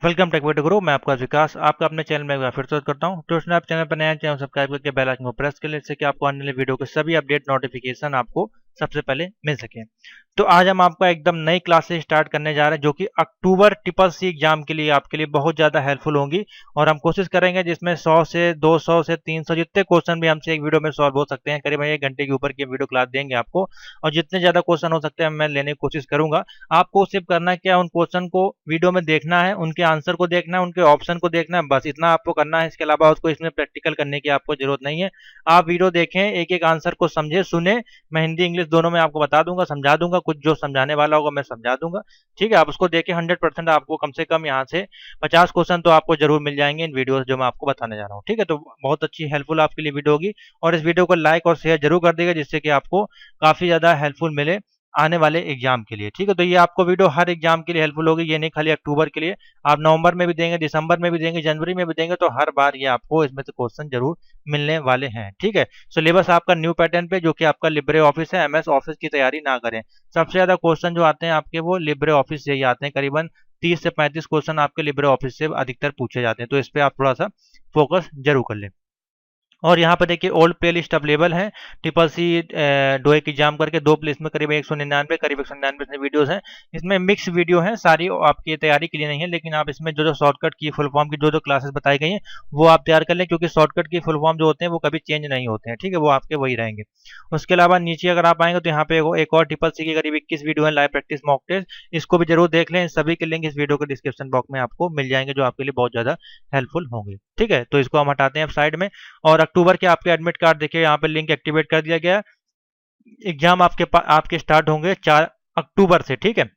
Welcome take video गुरु। मैं आपका विकास आपका अपने चैनल में एक बार फिर स्वागत करता हूं। तो आप चैनल पर नए हैं, चैनल सब्सक्राइब करके बेल आइकन को प्रेस कर लें, जिससे कि आपको आने वाले वीडियो के सभी अपडेट नोटिफिकेशन आपको सबसे पहले मिल सके। तो आज हम आपका एकदम नई क्लासेस स्टार्ट करने जा रहे हैं, जो कि अक्टूबर ट्रिपल सी एग्जाम के लिए आपके लिए बहुत ज़्यादा हेल्पफुल होंगी। और हम कोशिश करेंगे जिसमें 100 से 200 से 300 जितने क्वेश्चन भी हमसे एक वीडियो में सॉल्व हो सकते हैं, करीब 1 घंटे के ऊपर की वीडियो क्लास देंगे आपको। और जितने ज़्यादा क्वेश्चन हो सकते हैं मैं लेने की कोशिश करूंगा। आपको सिर्फ करना क्या है, उन क्वेश्चन को वीडियो में देखना है, उनके आंसर को देखना है, उनके ऑप्शन को देखना है, बस इतना आपको करना है। इसके अलावा उसको इसमें प्रैक्टिकल करने की आपको जरूरत नहीं है। आप वीडियो देखें, एक एक आंसर को समझे सुने। मैं हिंदी इंग्लिश दोनों में आपको बता दूंगा, समझा दूंगा, कुछ जो समझाने वाला होगा मैं समझा दूंगा। ठीक है, आप उसको देखें। 100% आपको कम से कम यहाँ से 50 क्वेश्चन तो आपको जरूर मिल जाएंगे इन वीडियो जो मैं आपको बताने जा रहा हूँ। ठीक है, तो बहुत अच्छी हेल्पफुल आपके लिए वीडियो होगी। और इस वीडियो को लाइक और शेयर जरूर कर देगा, जिससे कि आपको काफी ज्यादा हेल्पफुल मिले आने वाले एग्जाम के लिए। ठीक है, तो ये आपको वीडियो हर एग्जाम के लिए हेल्पफुल होगी, ये नहीं खाली अक्टूबर के लिए। आप नवंबर में भी देंगे, दिसंबर में भी देंगे, जनवरी में भी देंगे, तो हर बार ये आपको इसमें से क्वेश्चन जरूर मिलने वाले हैं। ठीक है, सिलेबस आपका न्यू पैटर्न पे, जो कि आपका लिब्रे ऑफिस है। एमएस ऑफिस की तैयारी ना करें। सबसे ज्यादा क्वेश्चन जो आते हैं आपके वो लिब्रे ऑफिस से ही आते हैं। करीबन 30 से 35 क्वेश्चन आपके लिब्रे ऑफिस से अधिकतर पूछे जाते हैं, तो इस पर आप थोड़ा सा फोकस जरूर कर लें। और यहाँ पर देखिए ओल्ड प्ले लिस्ट अवेलेबल है। ट्रिपल सी डोए की एग्जाम करके 2 प्लेस में करीब 199 करीब 199 वीडियोस हैं। इसमें मिक्स वीडियो हैं, सारी आपकी तैयारी के लिए नहीं है, लेकिन आप इसमें जो जो शॉर्टकट की फुल फॉर्म की जो जो क्लासेस बताई गई हैं वो आप तैयार कर लें, क्योंकि शॉर्टकट की फुल फॉर्म जो होते हैं वो कभी चेंज नहीं होते हैं। ठीक है, वो आपके वही रहेंगे। उसके अलावा नीचे अगर आप आएंगे तो यहाँ पे एक और ट्रिपल सी की करीब 21 वीडियो है, लाइव प्रैक्टिस मॉक टेस्ट। इसको भी जरूर देख लें। सभी के लिंक इस वीडियो के डिस्क्रिप्शन बॉक्स में आपको मिल जाएंगे, जो आपके लिए बहुत ज्यादा हेल्पफुल होंगे। ठीक है, तो इसको हम हटाते हैं अब साइड में। और अक्टूबर के आपके एडमिट कार्ड देखिए, यहाँ पे लिंक एक्टिवेट कर दिया गया। एग्जाम आपके स्टार्ट होंगे 4 अक्टूबर से। ठीक है,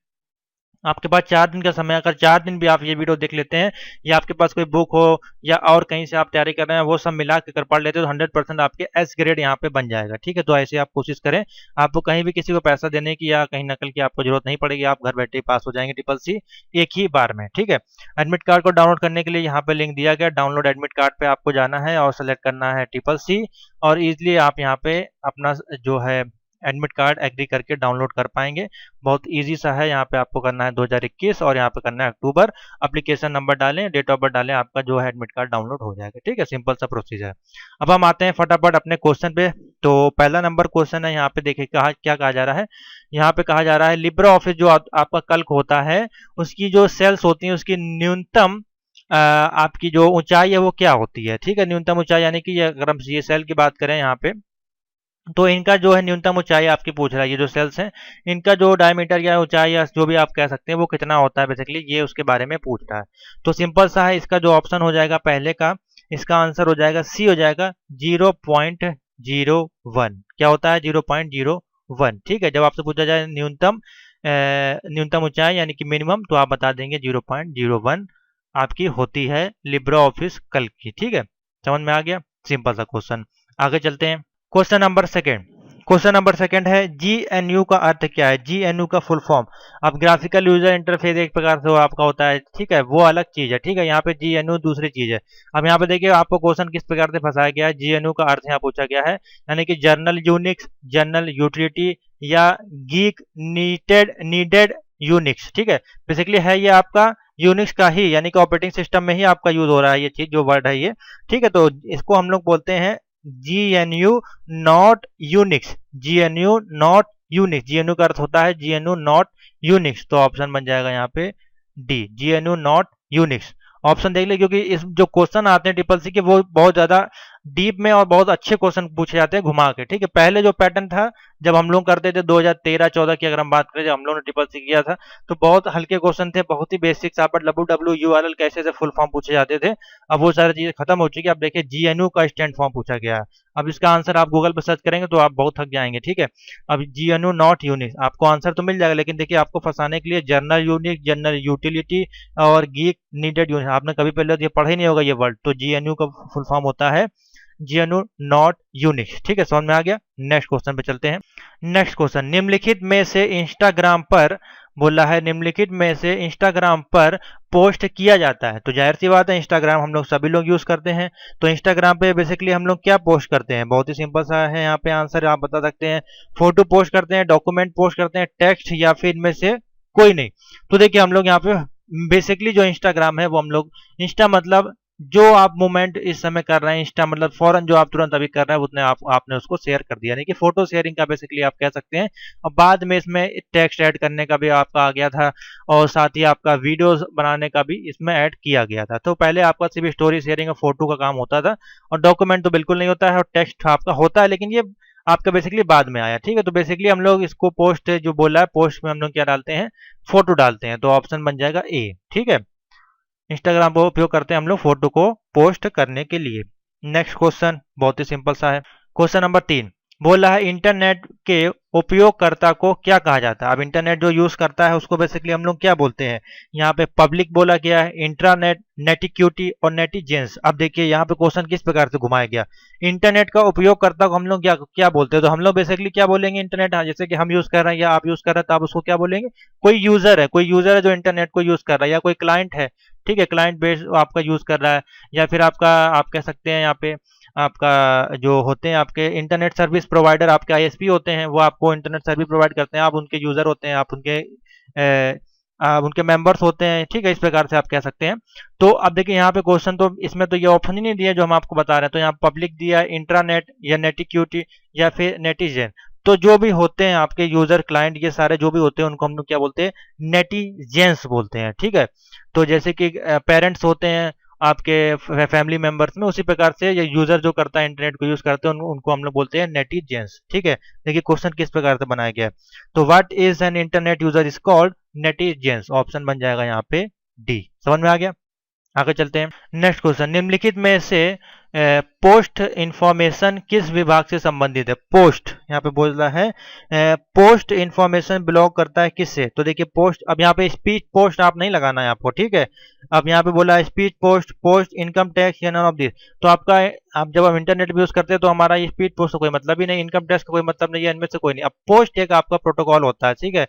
आपके पास 4 दिन का समय। अगर 4 दिन भी आप ये वीडियो देख लेते हैं, या आपके पास कोई बुक हो या और कहीं से आप तैयारी कर रहे हैं, वो सब मिला के कर पढ़ लेते हैं, तो 100% आपके एस ग्रेड यहाँ पे बन जाएगा। ठीक है, तो ऐसे आप कोशिश करें। आपको कहीं भी किसी को पैसा देने की या कहीं नकल की आपको जरूरत नहीं पड़ेगी। आप घर बैठे पास हो जाएंगे ट्रिपल सी एक ही बार में। ठीक है, एडमिट कार्ड को डाउनलोड करने के लिए यहाँ पे लिंक दिया गया। डाउनलोड एडमिट कार्ड पे आपको जाना है और सेलेक्ट करना है ट्रिपल सी। और इजिली आप यहाँ पे अपना जो है एडमिट कार्ड एग्री करके डाउनलोड कर पाएंगे। बहुत इजी सा है। यहाँ पे आपको करना है 2021 और यहाँ पे करना है अक्टूबर। एप्लीकेशन नंबर डालें, डेट ऑफ बर्थ डालें, आपका जो है एडमिट कार्ड डाउनलोड हो जाएगा। ठीक है, सिंपल सा प्रोसीजर है। अब हम आते हैं फटाफट अपने क्वेश्चन पे। तो पहला नंबर क्वेश्चन है, यहाँ पे देखिए क्या कहा जा रहा है। यहाँ पे कहा जा रहा है लिब्रे ऑफिस जो आपका कल्क होता है, उसकी जो सेल्स होती है उसकी न्यूनतम आपकी जो ऊंचाई है वो क्या होती है। ठीक है, न्यूनतम ऊंचाई यानी कि अगर हम ये सेल की बात करें यहाँ पे, तो इनका जो है न्यूनतम ऊंचाई आपकी पूछ रहा है। ये जो सेल्स हैं इनका जो डायमीटर या ऊंचाई या जो भी आप कह सकते हैं वो कितना होता है, बेसिकली ये उसके बारे में पूछ रहा है। तो सिंपल सा है, इसका जो ऑप्शन हो जाएगा पहले का, इसका आंसर हो जाएगा सी, हो जाएगा 0.01। क्या होता है 0.01। ठीक है, जब आपसे पूछा जाए न्यूनतम ऊंचाई यानी कि मिनिमम, तो आप बता देंगे 0.01 आपकी होती है लिब्रे ऑफिस कल की। ठीक है, समझ में आ गया, सिंपल सा क्वेश्चन। आगे चलते हैं। क्वेश्चन नंबर सेकेंड है जीएनयू का अर्थ क्या है। जीएनयू का फुल फॉर्म, अब ग्राफिकल यूजर इंटरफेस एक प्रकार से वो आपका होता है। ठीक है, वो अलग चीज है। ठीक है, यहाँ पे जीएनयू दूसरी चीज है। अब यहाँ पे देखिए आपको क्वेश्चन किस प्रकार से फंसाया गया है। जीएनयू का अर्थ यहाँ पूछा गया है, यानी कि जर्नल यूनिक्स, जर्नल यूटिलिटी या गीक नीडेड यूनिक्स। ठीक है, बेसिकली है ये आपका यूनिक्स का ही, यानी कि ऑपरेटिंग सिस्टम में ही आपका यूज हो रहा है ये चीज, जो वर्ड है ये। ठीक है, तो इसको हम लोग बोलते हैं GNU not Unix. GNU not Unix, GNU का अर्थ होता है GNU नॉट यूनिक्स। तो ऑप्शन बन जाएगा यहाँ पे D, GNU not Unix. Option देख ले, क्योंकि इस जो क्वेश्चन आते हैं ट्रिपल सी के वो बहुत ज्यादा डीप में और बहुत अच्छे क्वेश्चन पूछे जाते हैं घुमा के। ठीक है, पहले जो पैटर्न था जब हम लोग करते थे 2013-14 की अगर हम बात करें, जब हम लोगों ने ट्रिपल सी किया था, तो बहुत हल्के क्वेश्चन थे, बहुत ही बेसिक सा, पर WWURL कैसे से फुल फॉर्म पूछे जाते थे। अब वो सारी चीजें खत्म हो चुकी है। अब देखिए GNU का स्टैंड फॉर्म पूछा गया है। अब इसका आंसर आप गूगल पर सर्च करेंगे तो आप बहुत थक जाएंगे। ठीक है, अब GNU नॉट यूनिक्स आपको आंसर तो मिल जाएगा, लेकिन देखिए आपको फंसाने के लिए जर्नल यूनिक्स, जर्नल यूटिलिटी और गीक नीडेड यूनिक्स, आपने कभी पहले ये पढ़ा ही नहीं होगा ये वर्ड। तो GNU का फुल फॉर्म होता है GNU नॉट यूनिक्स। ठीक है, समझ में आ गया। नेक्स्ट क्वेश्चन पे चलते हैं। नेक्स्ट क्वेश्चन, निम्नलिखित में से इंस्टाग्राम पर बोला है, निम्नलिखित में से इंस्टाग्राम पर पोस्ट किया जाता है। तो जाहिर सी बात है इंस्टाग्राम हम लोग सभी लोग यूज करते हैं। तो इंस्टाग्राम पे बेसिकली हम लोग क्या पोस्ट करते हैं, बहुत ही सिंपल सा है। यहाँ पे आंसर आप बता सकते हैं, फोटो पोस्ट करते हैं, डॉक्यूमेंट पोस्ट करते हैं, टेक्स्ट, या फिर इनमें से कोई नहीं। तो देखिए हम लोग यहाँ पे बेसिकली जो इंस्टाग्राम है वो हम लोग, इंस्टा मतलब जो आप मूवमेंट इस समय कर रहे हैं, इंस्टा मतलब फौरन जो आप तुरंत अभी कर रहे हैं उतने आपने उसको शेयर कर दिया, यानी कि फोटो शेयरिंग का बेसिकली आप कह सकते हैं। और बाद में इसमें टेक्स्ट ऐड करने का भी आपका आ गया था, और साथ ही आपका वीडियोस बनाने का भी इसमें ऐड किया गया था। तो पहले आपका सिर्फ स्टोरी शेयरिंग और फोटो का काम होता था, और डॉक्यूमेंट तो बिल्कुल नहीं होता है, और टेक्स्ट आपका होता है, लेकिन ये आपका बेसिकली बाद में आया। ठीक है, तो बेसिकली हम लोग इसको पोस्ट जो बोला है, पोस्ट में हम लोग क्या डालते हैं, फोटो डालते हैं, तो ऑप्शन बन जाएगा ए। ठीक है, इंस्टाग्राम का उपयोग करते हैं हम लोग फोटो को पोस्ट करने के लिए। नेक्स्ट क्वेश्चन बहुत ही सिंपल सा है। क्वेश्चन नंबर 3 बोल रहा है इंटरनेट के उपयोगकर्ता को क्या कहा जाता है। अब इंटरनेट जो यूज करता है उसको बेसिकली हम लोग क्या बोलते हैं। यहाँ पे पब्लिक बोला गया है, इंट्रानेट, नेटिक्यूटी और नेटिजेंस। अब देखिए यहाँ पे क्वेश्चन किस प्रकार से घुमाया गया। इंटरनेट का उपयोगकर्ता को हम लोग क्या क्या बोलते हैं, तो हम लोग बेसिकली क्या बोलेंगे, इंटरनेट, हाँ, जैसे कि हम यूज कर रहे हैं या आप यूज कर रहे हैं, तो आप उसको क्या बोलेंगे, कोई यूजर है, कोई यूजर है जो इंटरनेट को यूज कर रहा है, या कोई क्लाइंट है। ठीक है, क्लाइंट बेस आपका यूज कर रहा है, या फिर आपका आप कह सकते हैं यहाँ पे आपका जो होते हैं आपके इंटरनेट सर्विस प्रोवाइडर, आपके आईएसपी होते हैं, वो आपको इंटरनेट सर्विस प्रोवाइड करते हैं, आप उनके यूजर होते हैं, आप उनके मेंबर्स होते हैं। ठीक है, इस प्रकार से आप कह सकते हैं। तो अब देखिए यहाँ पे क्वेश्चन, तो इसमें तो ये ऑप्शन ही नहीं दिया जो हम आपको बता रहे हैं, तो यहाँ पब्लिक दिया है, इंट्रानेट या नेटिक्यूटी या फिर नेटिजेन। तो जो भी होते हैं आपके यूजर, क्लाइंट, ये सारे जो भी होते हैं उनको हम लोग क्या बोलते हैं, नेटिजेंस बोलते हैं। ठीक है, तो जैसे कि पेरेंट्स होते हैं आपके फैमिली मेंबर्स में, उसी प्रकार से ये यूजर जो करता है इंटरनेट को यूज करते हैं उनको हम लोग बोलते हैं नेटिजेंस। ठीक है, देखिए क्वेश्चन किस प्रकार से बनाया गया है। तो what is an internet user is called netizens. Option बन जाएगा यहाँ पे डी। समझ में आ गया, आगे चलते हैं। नेक्स्ट क्वेश्चन, निम्नलिखित में से पोस्ट इंफॉर्मेशन किस विभाग से संबंधित है। पोस्ट यहाँ पे बोल रहा है पोस्ट इंफॉर्मेशन बिलोंग करता है किससे। तो देखिए पोस्ट, अब यहाँ पे स्पीच पोस्ट आप नहीं लगाना है आपको। ठीक है, अब यहाँ पे बोला है speech post, post income tax या नन ऑफ दिस। तो आपका, आप जब हम इंटरनेट भी यूज करते हैं तो हमारा स्पीच पोस्ट का कोई मतलब ही नहीं, इनकम टैक्स का कोई मतलब नहीं है, इनमें से कोई नहीं। अब पोस्ट एक आपका प्रोटोकॉल होता है। ठीक है,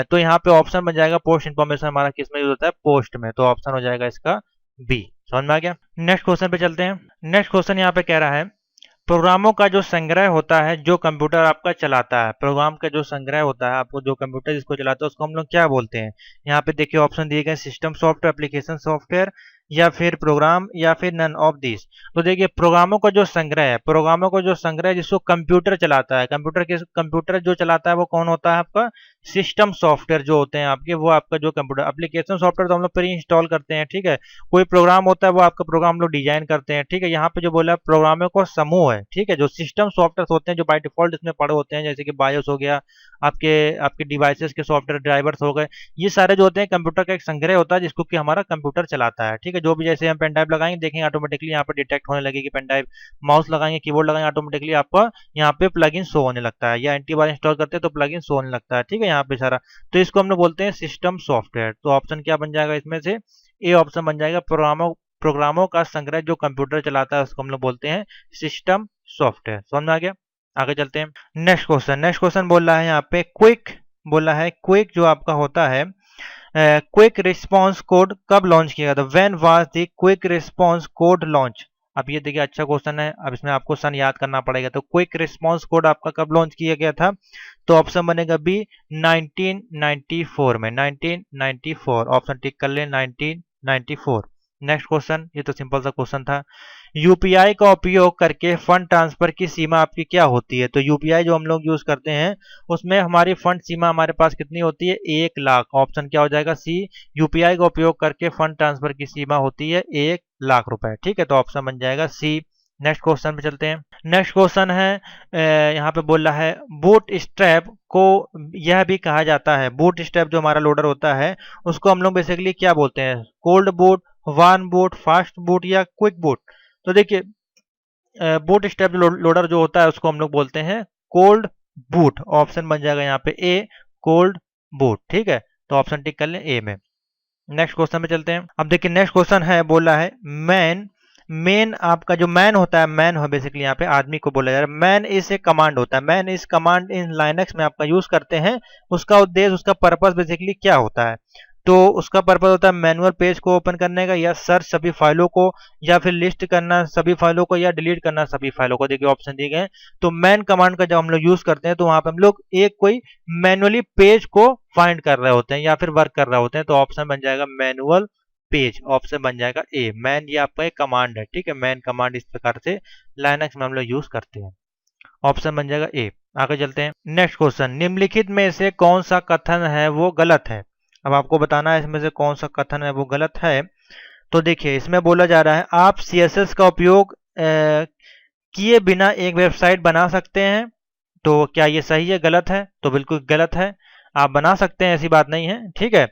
तो यहाँ पे ऑप्शन बन जाएगा पोस्ट इन्फॉर्मेशन हमारा किस में यूज होता है, पोस्ट में। तो ऑप्शन हो जाएगा इसका बी। समझ में आ गया। नेक्स्ट क्वेश्चन पे चलते हैं। नेक्स्ट क्वेश्चन यहाँ पे कह रहा है प्रोग्रामों का जो संग्रह होता है जो कंप्यूटर आपका चलाता है, प्रोग्राम का जो संग्रह होता है आपको जो कंप्यूटर जिसको चलाता है उसको हम लोग क्या बोलते हैं। यहाँ पे देखिए ऑप्शन दिए गए, सिस्टम सॉफ्टवेयर, एप्लीकेशन सॉफ्टवेयर या फिर प्रोग्राम या फिर नन ऑफ दिस। तो देखिए प्रोग्रामों का जो संग्रह है, प्रोग्रामों का जो संग्रह है जिसको कंप्यूटर चलाता है, कंप्यूटर जो चलाता है वो कौन होता है आपका, सिस्टम सॉफ्टवेयर जो होते हैं आपके, वो आपका जो कंप्यूटर, एप्लीकेशन सॉफ्टवेयर तो हम लोग प्री इंस्टॉल करते हैं। ठीक है, कोई प्रोग्राम होता है वो आपका प्रोग्राम लोग डिजाइन करते हैं। ठीक है, यहाँ पे जो बोला प्रोग्रामों का समूह है। ठीक है, जो सिस्टम सॉफ्टवेयर होते हैं जो बाय डिफॉल्ट इसमें पड़े होते हैं, जैसे कि बायोस हो गया, आपके आपके डिवाइसेस के सॉफ्टवेयर ड्राइवर्स हो गए, ये सारे जो होते हैं कंप्यूटर का एक संग्रह होता है जिसको कि हमारा कंप्यूटर चलाता है। ठीक है, जो भी जैसे हम पेन ड्राइव लगाएंगे देखेंगे ऑटोमेटिकली यहाँ पर डिटेक्ट होने लगेगी पेन ड्राइव, माउस लगाएंगे, कीबोर्ड लगाएंगे, ऑटोमेटिकली आपका यहाँ पे प्लगइन शो होने लगता है, या एंटीवायरस इंस्टॉल करते हैं तो प्लगइन शो होने लगता है। ठीक है, यहाँ पे सारा, तो इसको हम लोग बोलते हैं सिस्टम सॉफ्टवेयर। तो ऑप्शन क्या बन जाएगा इसमें से, ए ऑप्शन बन जाएगा। प्रोग्रामों का संग्रह जो कंप्यूटर चलाता है उसको हम लोग बोलते हैं सिस्टम सॉफ्टवेयर। समझ में आ गया, आगे चलते हैं। नेक्स्ट क्वेश्चन बोल रहा है यहाँ पे क्विक, बोला है क्विक जो आपका होता है, क्विक रिस्पॉन्स कोड कब लॉन्च किया गया था, when was the quick response code launch. अब ये देखिए अच्छा क्वेश्चन है, अब इसमें आपको सन याद करना पड़ेगा। तो क्विक रिस्पॉन्स कोड आपका कब लॉन्च किया गया था, तो ऑप्शन बनेगा बी 1994 में, 1994। ऑप्शन टिक कर ले, 1994। नेक्स्ट क्वेश्चन, ये तो सिंपल सा क्वेश्चन था। यूपीआई का उपयोग करके फंड ट्रांसफर की सीमा आपकी क्या होती है। तो यूपीआई जो हम लोग यूज करते हैं उसमें हमारी फंड सीमा हमारे पास कितनी होती है, 1,00,000। ऑप्शन क्या हो जाएगा, सी। यूपीआई का उपयोग करके फंड ट्रांसफर की सीमा होती है 1,00,000 रुपए। ठीक है, तो ऑप्शन बन जाएगा सी। नेक्स्ट क्वेश्चन पे चलते हैं। नेक्स्ट क्वेश्चन है यहाँ पे बोल रहा है बूट स्ट्रैप को यह भी कहा जाता है, बूट स्ट्रैप जो हमारा लोडर होता है उसको हम लोग बेसिकली क्या बोलते हैं, cold boot, warm boot, fast boot या क्विक बूट। तो देखिए बूट स्ट्रैप लोडर जो होता है उसको हम लोग बोलते हैं कोल्ड बूट। ऑप्शन बन जाएगा यहाँ पे ए, कोल्ड बूट। ठीक है, तो ऑप्शन टिक कर लें ए में। नेक्स्ट क्वेश्चन पे चलते हैं। अब देखिए नेक्स्ट क्वेश्चन है, बोला है मैन आपका जो मैन होता है, मैन हो बेसिकली यहाँ पे आदमी को बोला जा रहा है। मैन इस एक कमांड होता है, मैन इस कमांड इन लाइनक्स में आपका यूज करते हैं, उसका उद्देश्य, उसका पर्पस बेसिकली क्या होता है। तो उसका पर्पज होता है मैनुअल पेज को ओपन करने का, या सर्च सभी फाइलों को, या फिर लिस्ट करना सभी फाइलों को, या डिलीट करना सभी फाइलों को। देखिए ऑप्शन दिए गए हैं। तो मैन कमांड का जब हम लोग यूज करते हैं तो वहां पे हम लोग एक कोई मैनुअली पेज को फाइंड कर रहे होते हैं या फिर वर्क कर रहे होते हैं। तो ऑप्शन बन जाएगा मैनुअल पेज, ऑप्शन बन जाएगा ए। मैन ये आपका एक कमांड है, ठीक है, मैन कमांड इस प्रकार से लाइनक्स में हम लोग यूज करते हैं। ऑप्शन बन जाएगा ए। आगे चलते हैं। नेक्स्ट क्वेश्चन, निम्नलिखित में से कौन सा कथन है वो गलत है। अब आपको बताना है इसमें से कौन सा कथन है वो गलत है। तो देखिए इसमें बोला जा रहा है आप CSS का उपयोग किए बिना एक वेबसाइट बना सकते हैं। तो क्या ये सही है गलत है? तो बिल्कुल गलत है, आप बना सकते हैं, ऐसी बात नहीं है, ठीक है।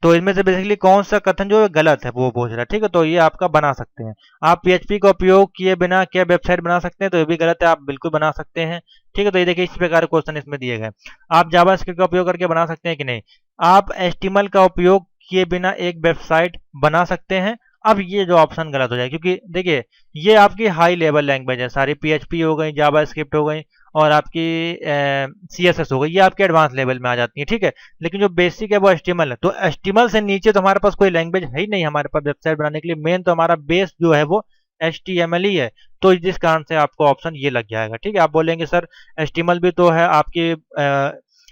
तो इनमें से बेसिकली कौन सा कथन जो गलत है वो पूछ रहा है, ठीक है। तो ये आपका बना सकते हैं। आप PHP का उपयोग किए बिना क्या वेबसाइट बना सकते हैं? तो ये भी गलत है, आप बिल्कुल बना सकते हैं, ठीक है। तो ये देखिए इस प्रकार क्वेश्चन इसमें दिए गए। आप जावास्क्रिप्ट का उपयोग करके बना सकते हैं कि नहीं? आप HTML का उपयोग किए बिना एक वेबसाइट बना सकते हैं। अब ये जो ऑप्शन गलत हो जाए, क्योंकि देखिए ये आपकी हाई लेवल लैंग्वेज है, सारी PHP हो गई, जावास्क्रिप्ट हो गई और आपकी CSS हो गई, ये आपके एडवांस लेवल में आ जाती है, ठीक है। लेकिन जो बेसिक है वो HTML है। तो HTML से नीचे तो हमारे पास कोई लैंग्वेज है ही नहीं हमारे पास वेबसाइट बनाने के लिए। मेन तो हमारा बेस जो है वो HTML ही है। तो जिस कारण से आपको ऑप्शन ये लग जाएगा, ठीक है। आप बोलेंगे सर HTML भी तो है आपकी,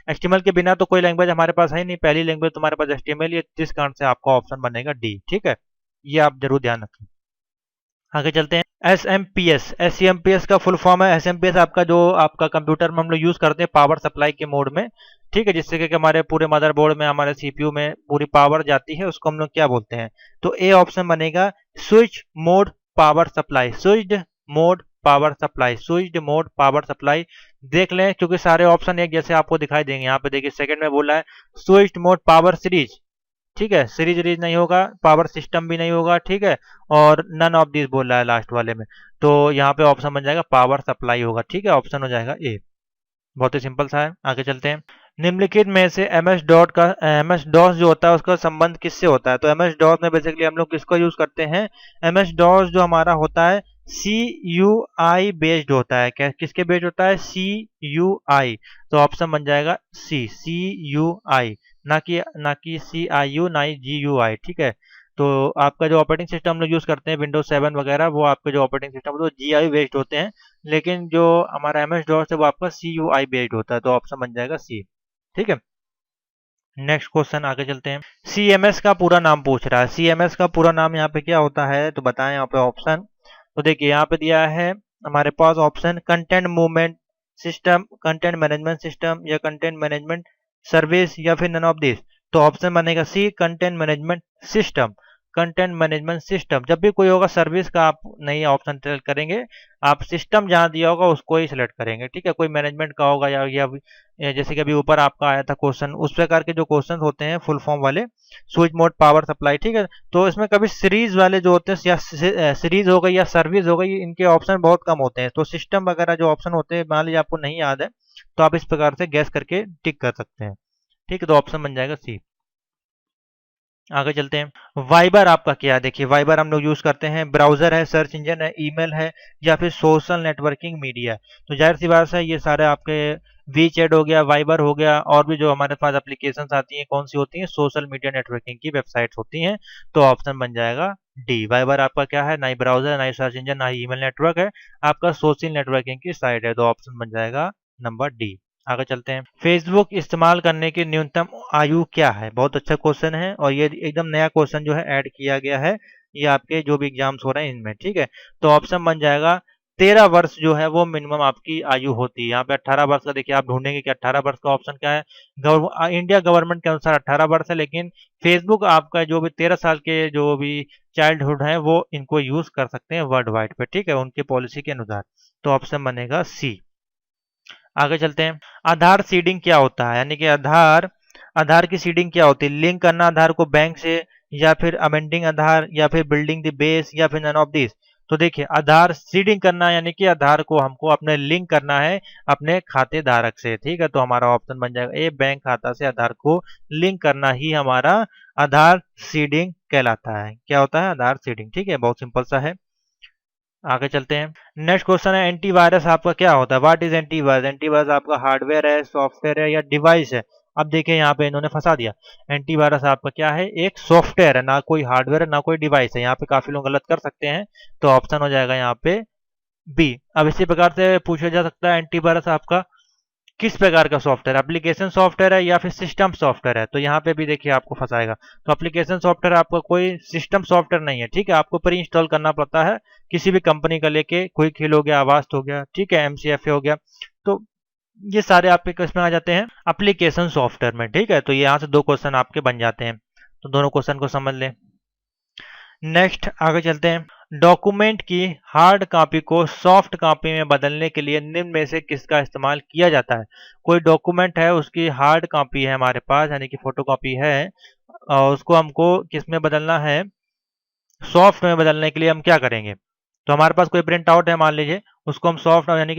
HTML के बिना तो कोई लैंग्वेज हमारे पास है ही नहीं, पहली लैंग्वेज तुम्हारे पास HTML ही है, जिस कारण से आपका ऑप्शन बनेगा डी, ठीक है। ये आप जरूर ध्यान रखें। आगे चलते हैं। SMPS का फुल फॉर्म है, SMPS आपका जो आपका कंप्यूटर में हम लोग यूज करते हैं पावर सप्लाई के मोड में, ठीक है, जिससे कि हमारे पूरे मदरबोर्ड में हमारे CPU में पूरी पावर जाती है, उसको हम लोग क्या बोलते हैं? तो ए ऑप्शन बनेगा switch mode power supply, switched mode power supply, switched mode power supply. देख लें क्योंकि सारे ऑप्शन एक जैसे आपको दिखाई देंगे। यहाँ पे देखिए सेकंड में बोला है स्विच्ड मोड पावर सीरीज, ठीक है, सीरीज रीज नहीं होगा, पावर सिस्टम भी नहीं होगा, ठीक है, और नन ऑफ दिस बोल रहा है लास्ट वाले में। तो यहाँ पे ऑप्शन बन जाएगा पावर सप्लाई होगा, ठीक है, ऑप्शन हो जाएगा ए। बहुत ही सिंपल सा है। आगे चलते हैं। निम्नलिखित में से MS DOS जो होता है उसका संबंध किससे होता है? तो MS DOS में बेसिकली हम लोग किसको यूज करते हैं? MS DOS जो हमारा होता है CUI बेस्ड होता है। क्या किसके बेस्ड होता है? CUI। तो ऑप्शन बन जाएगा सी, CUI, ना कि CIU, ना ही GUI, ठीक है। तो आपका जो ऑपरेटिंग सिस्टम हम लोग यूज करते हैं विंडोज 7 वगैरह, वो आपके जो ऑपरेटिंग सिस्टम वो GUI बेस्ड होते हैं, लेकिन जो हमारा MS DOS है वो आपका CUI बेस्ड होता है। तो ऑप्शन बन जाएगा सी, ठीक है। नेक्स्ट क्वेश्चन आगे चलते हैं। CMS का पूरा नाम पूछ रहा है। CMS का पूरा नाम यहाँ पे क्या होता है तो बताएं यहाँ पे ऑप्शन। तो देखिए यहाँ पे दिया है हमारे पास option content movement system, content management system, या कंटेंट मैनेजमेंट सर्विस, या फिर नन ऑफ दिस। तो ऑप्शन बनेगा C, content management system. Content management system, जब भी कोई होगा सर्विस का आप नहीं ऑप्शन सेलेक्ट करेंगे, आप सिस्टम जहां दिया होगा उसको ही सिलेक्ट करेंगे, ठीक है। कोई मैनेजमेंट का होगा या जैसे कि अभी ऊपर आपका आया था क्वेश्चन, उस प्रकार के जो क्वेश्चन होते हैं फुल फॉर्म वाले, स्विच मोड पावर सप्लाई, ठीक है। तो इसमें कभी सीरीज वाले जो होते हैं या सीरीज हो गई या सर्विस हो गई, इनके ऑप्शन बहुत कम होते हैं। तो सिस्टम वगैरह जो ऑप्शन होते हैं मान लीजिए आपको नहीं याद है तो आप इस प्रकार से गैस करके टिक कर सकते हैं, ठीक है। तो ऑप्शन बन जाएगा सी। आगे चलते हैं। वाइबर आपका क्या है? देखिए वाइबर हम लोग यूज करते हैं, ब्राउजर है, सर्च इंजन है, ईमेल है, या फिर सोशल नेटवर्किंग मीडिया है। तो जाहिर सी बात है ये सारे आपके वी चैट हो गया, वाइबर हो गया, और भी जो हमारे पास एप्लीकेशंस आती हैं कौन सी होती हैं? सोशल मीडिया नेटवर्किंग की वेबसाइट्स होती हैं। तो ऑप्शन बन जाएगा डी। वाइबर आपका क्या है? ना ही ब्राउजर, ना ही सर्च इंजन, ना ही ईमेल नेटवर्क है, आपका सोशल नेटवर्किंग की साइट है। तो ऑप्शन बन जाएगा नंबर डी। आगे चलते हैं। फेसबुक इस्तेमाल करने की न्यूनतम आयु क्या है? बहुत अच्छा क्वेश्चन है, और ये एकदम नया क्वेश्चन जो है ऐड किया गया है, ये आपके जो भी एग्जाम्स हो रहे हैं इनमें, ठीक है। तो ऑप्शन बन जाएगा 13 वर्ष जो है वो मिनिमम आपकी आयु होती है। यहाँ पे 18 वर्ष का देखिए आप ढूंढेंगे कि 18 वर्ष का ऑप्शन क्या है। इंडिया गवर्नमेंट के अनुसार 18 वर्ष है, लेकिन फेसबुक आपका जो भी 13 साल के जो भी चाइल्डहुड है वो इनको यूज कर सकते हैं वर्ल्ड वाइड पे, ठीक है, उनके पॉलिसी के अनुसार। तो ऑप्शन बनेगा सी। आगे चलते हैं। आधार सीडिंग क्या होता है? यानी कि आधार आधार की सीडिंग क्या होती है? लिंक करना आधार को बैंक से, या फिर अमेंडिंग आधार, या फिर बिल्डिंग द बेस, या फिर नन ऑफ दिस। तो देखिए आधार सीडिंग करना यानी कि आधार को हमको अपने लिंक करना है अपने खाते धारक से, ठीक है। तो हमारा ऑप्शन बन जाएगा ए, बैंक खाता से आधार को लिंक करना ही हमारा आधार सीडिंग कहलाता है। क्या होता है? आधार सीडिंग, ठीक है, बहुत सिंपल सा है। आगे चलते हैं। नेक्स्ट क्वेश्चन है एंटीवायरस आपका क्या होता है? What is antivirus? एंटीवायरस आपका हार्डवेयर है, सॉफ्टवेयर है, या डिवाइस है? अब देखिए यहाँ पे इन्होंने फंसा दिया। एंटीवायरस आपका क्या है, एक सॉफ्टवेयर है, ना कोई हार्डवेयर है, ना कोई डिवाइस है। यहाँ पे काफी लोग गलत कर सकते हैं, तो ऑप्शन हो जाएगा यहाँ पे बी। अब इसी प्रकार से पूछा जा सकता है एंटीवायरस आपका किस प्रकार का सॉफ्टवेयर, एप्लीकेशन सॉफ्टवेयर है या फिर सिस्टम सॉफ्टवेयर है। तो यहाँ पे भी देखिए आपको फंसाएगा। तो एप्लीकेशन सॉफ्टवेयर आपका कोई सिस्टम सॉफ्टवेयर नहीं है, ठीक है, आपको प्री इंस्टॉल करना पड़ता है किसी भी कंपनी का लेके, क्विक हिल हो गया, आवास्ट हो गया, ठीक है, एमसीएफए हो गया। तो ये सारे आपके किसमें आ जाते हैं, एप्लीकेशन सॉफ्टवेयर में, ठीक है। तो यहाँ से 2 क्वेश्चन आपके बन जाते हैं, तो दोनों क्वेश्चन को समझ लें। नेक्स्ट आगे चलते हैं। डॉक्यूमेंट की हार्ड कॉपी को सॉफ्ट कॉपी में बदलने के लिए निम्न में से किसका इस्तेमाल किया जाता है। कोई डॉक्यूमेंट है, उसकी हार्ड कॉपी है हमारे पास, यानी कि फोटो कॉपी है, और उसको हमको किस में बदलना है, सॉफ्ट में बदलने के लिए हम क्या करेंगे। तो हमारे पास कोई प्रिंट आउट है, मान लीजिए, उसको हम सॉफ्ट यानी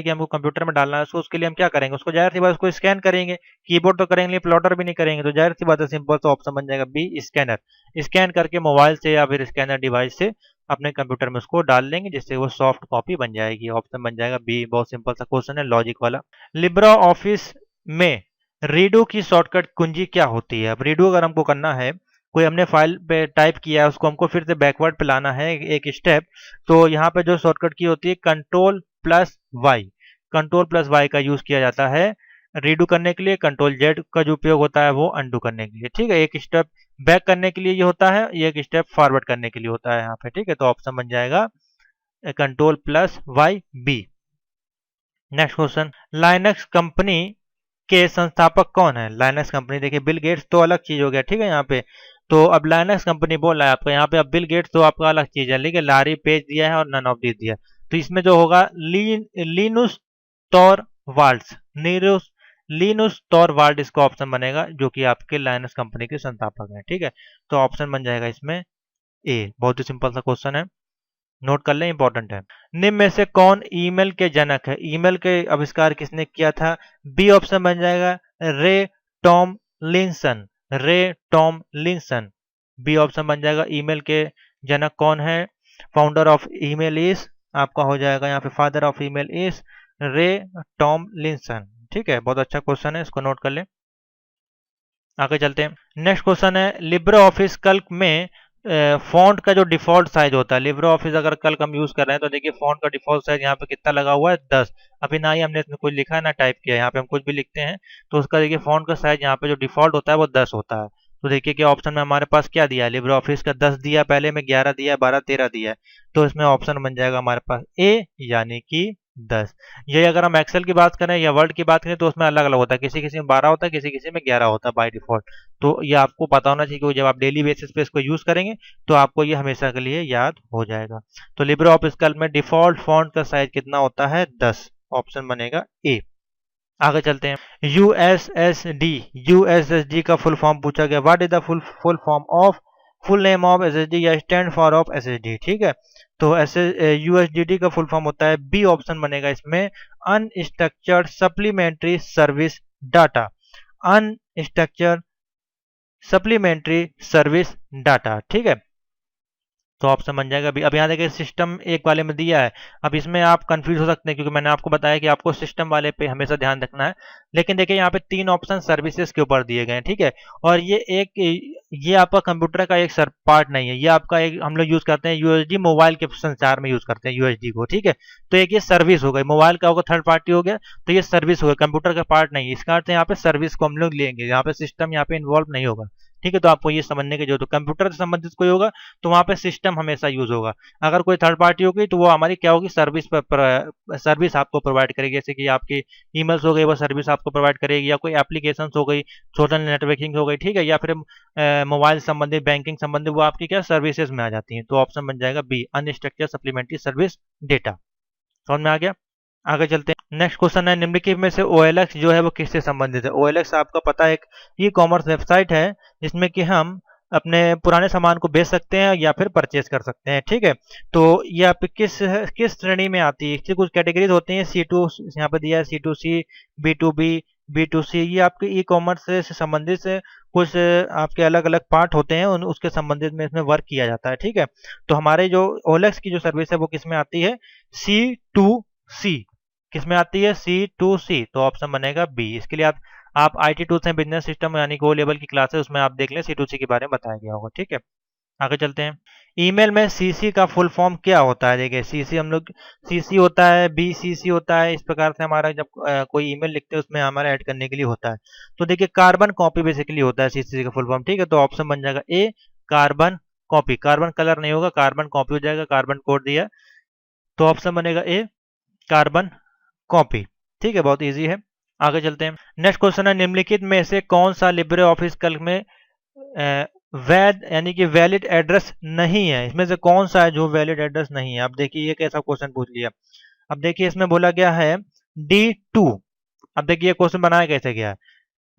कि हमको कंप्यूटर में डालना है उसको, उसके लिए हम क्या करेंगे, उसको जाहिर सी बात उसको स्कैन करेंगे। कीबोर्ड तो करेंगे, प्लॉटर भी नहीं करेंगे, तो जाहिर सी बात है सिंपल सा ऑप्शन बन जाएगा बी, स्कैनर। स्कैन करके मोबाइल से या फिर स्कैनर डिवाइस से अपने कंप्यूटर में उसको डाल लेंगे, जिससे वो सॉफ्ट कॉपी बन जाएगी। ऑप्शन बन जाएगा बी, बहुत सिंपल सा क्वेश्चन है, लॉजिक वाला। लिब्रा ऑफिस में रीडो की शॉर्टकट कुंजी क्या होती है। अब रीडो अगर हमको करना है, कोई हमने फाइल पे टाइप किया है, उसको हमको फिर से बैकवर्ड पे लाना है एक स्टेप, तो यहाँ पे जो शॉर्टकट की होती है control plus Y, control plus Y का यूज किया जाता है रीडू करने के लिए। कंट्रोल जेड का जो उपयोग होता है वो अंडू करने के लिए, ठीक है। एक स्टेप बैक करने के लिए ये होता है, एक स्टेप फॉरवर्ड करने के लिए होता है यहाँ पे, ठीक है। तो ऑप्शन बन जाएगा control plus Y, B. Next question, Linux company के संस्थापक कौन है। लाइनक्स कंपनी, देखिए बिल गेट्स तो अलग चीज हो गया, ठीक है यहाँ पे। तो अब लाइनक्स कंपनी बोल रहा है आपका यहाँ पे, अब बिल गेट्स तो आपका अलग चीज है, लेकिन लारी पेज दिया है और नन ऑफ दिस दिया है। तो इसमें जो होगा लिनुस टॉरवाल्ड्स, लिनुस टॉरवाल्ड इसका ऑप्शन बनेगा, जो कि आपके लाइनक्स कंपनी के संस्थापक हैं, ठीक है। तो ऑप्शन बन जाएगा इसमें ए। बहुत ही सिंपल सा क्वेश्चन है, नोट कर लें, इंपॉर्टेंट है। निम्न में से कौन ईमेल के जनक है, ईमेल के आविष्कार किसने किया था। बी ऑप्शन बन जाएगा रे टॉम लिंसन, रे टॉम लिंसन, बी ऑप्शन बन जाएगा। ईमेल के जनक कौन है, फाउंडर ऑफ ईमेल इज, आपका हो जाएगा यहाँ पे फादर ऑफ ईमेल इज रे टॉम लिंसन, ठीक है। बहुत अच्छा क्वेश्चन है, इसको नोट कर लें। आगे चलते हैं। नेक्स्ट क्वेश्चन है, लिब्रे ऑफिस कैल्क में फॉन्ट का जो डिफॉल्ट साइज होता है, लिब्रे ऑफिस अगर कैल्क हम यूज कर रहे हैं, तो देखिए फॉन्ट का डिफॉल्ट साइज यहाँ पे कितना लगा हुआ है, 10। अभी ना ही हमने इसमें कुछ लिखा है ना टाइप किया है, यहाँ पे हम कुछ भी लिखते हैं तो उसका देखिए फॉन्ट का साइज यहाँ पे जो डिफॉल्ट होता है वो 10 होता है। तो देखिए कि ऑप्शन में हमारे पास क्या दिया है, लिब्रे ऑफिस का 10 दिया, पहले में 11 दिया, 12, 13 दिया है। तो इसमें ऑप्शन बन जाएगा हमारे पास ए, यानी कि 10। यही अगर हम एक्सेल की बात करें या वर्ड की बात करें तो उसमें अलग अलग होता है, किसी किसी में 12 होता है, किसी किसी में 11 होता है बाय डिफॉल्ट। तो ये आपको पता होना चाहिए कि जब आप डेली बेसिस पे इसको यूज करेंगे तो आपको ये हमेशा के लिए याद हो जाएगा। तो लिब्रे ऑफिस कैल्क में डिफॉल्ट फॉन्ट का साइज कितना होता है, 10। ऑप्शन बनेगा ए। आगे चलते हैं। यूएसएसडी, यूएसएसडी का फुल फॉर्म पूछा गया, what is the full form of, full name of SSD या स्टैंड फॉर ऑफ एसएसडी, ठीक है। तो ऐसे यूएसडीडी का फुल फॉर्म होता है, बी ऑप्शन बनेगा इसमें unstructured supplementary service data, unstructured supplementary service data, ठीक है। तो ऑप्शन बन जाएगा अभी। अब यहाँ देखिए सिस्टम एक वाले में दिया है, अब इसमें आप कंफ्यूज हो सकते हैं क्योंकि मैंने आपको बताया कि आपको सिस्टम वाले पे हमेशा ध्यान रखना है। लेकिन देखिए यहाँ पे 3 ऑप्शन सर्विसेज के ऊपर दिए गए हैं, ठीक है। और ये आपका कंप्यूटर का एक पार्ट नहीं है, ये आपका एक हम लोग यूज करते हैं यूएसडी मोबाइल के संचार में यूज करते हैं यूएसडी को, ठीक है। तो एक ये सर्विस हो गई, मोबाइल का होगा थर्ड पार्टी हो गया, तो ये सर्विस हो गया, कंप्यूटर का पार्ट नहीं है। इसका अर्थ यहाँ पे सर्विस को हम लोग लेंगे, यहाँ पे सिस्टम यहाँ पे इन्वॉल्व नहीं होगा, ठीक है। तो आपको ये समझने की जरूरत है, कंप्यूटर से संबंधित कोई होगा तो वहां पे सिस्टम हमेशा यूज होगा। अगर कोई थर्ड पार्टी होगी तो वो हमारी क्या होगी, सर्विस आपको प्रोवाइड करेगी, जैसे कि आपकी ईमेल्स हो गई वो सर्विस आपको प्रोवाइड करेगी, या कोई एप्लीकेशन हो गई, सोशल नेटवर्किंग हो गई, ठीक है, या फिर मोबाइल संबंधित, बैंकिंग संबंधित, वो आपकी क्या सर्विसेज में आ जाती है। तो ऑप्शन बन जाएगा B, unstructured supplementary service data. समझ में आ गया। आगे चलते हैं। नेक्स्ट क्वेश्चन है, निम्नलिखित में से OLX जो है वो किससे संबंधित है। OLX आपका पता है एक ई कॉमर्स वेबसाइट है जिसमें कि हम अपने पुराने सामान को बेच सकते हैं या फिर परचेज कर सकते हैं, ठीक है। तो ये आप किस श्रेणी में आती है, इसकी कुछ कैटेगरीज होती हैं, C2 यहाँ पे दिया है, C2C, B2B, B2C, ये आपके ई कॉमर्स से संबंधित से कुछ आपके अलग अलग पार्ट होते हैं, उसके संबंधित में इसमें वर्क किया जाता है, ठीक है। तो हमारे जो OLX की जो सर्विस है वो किस में आती है, C2C, किसमें आती है, C2C। तो ऑप्शन बनेगा बी। इसके लिए आप आप IT tools and business system यानी कि ओ लेवल की क्लास है, उसमें आप देख लें, C2C के बारे में बताया गया होगा। ठीक है, आगे चलते हैं। ईमेल में सीसी का फुल फॉर्म क्या होता है? देखिए सीसी हम लोग सीसी होता है, बीसीसी होता है, इस प्रकार से हमारा जब कोई ईमेल लिखते हैं उसमें हमारा ऐड करने के लिए होता है। तो देखिए कार्बन कॉपी बेसिकली होता है सीसी का फुल फॉर्म। ठीक है, तो ऑप्शन बन जाएगा ए कार्बन कॉपी। कार्बन कलर नहीं होगा, कार्बन कॉपी हो जाएगा, कार्बन कोड दिया, तो ऑप्शन बनेगा ए कार्बन कॉपी। ठीक है, बहुत इजी है। आगे चलते हैं। नेक्स्ट क्वेश्चन है, निम्नलिखित में से कौन सा लिब्रे ऑफिस कैल्क में वैध यानी कि वैलिड एड्रेस नहीं है? इसमें से कौन सा है जो वैलिड एड्रेस नहीं है? अब देखिए ये कैसा क्वेश्चन पूछ लिया। अब देखिए इसमें बोला गया है D2। अब देखिए क्वेश्चन बनाया कैसे गया है,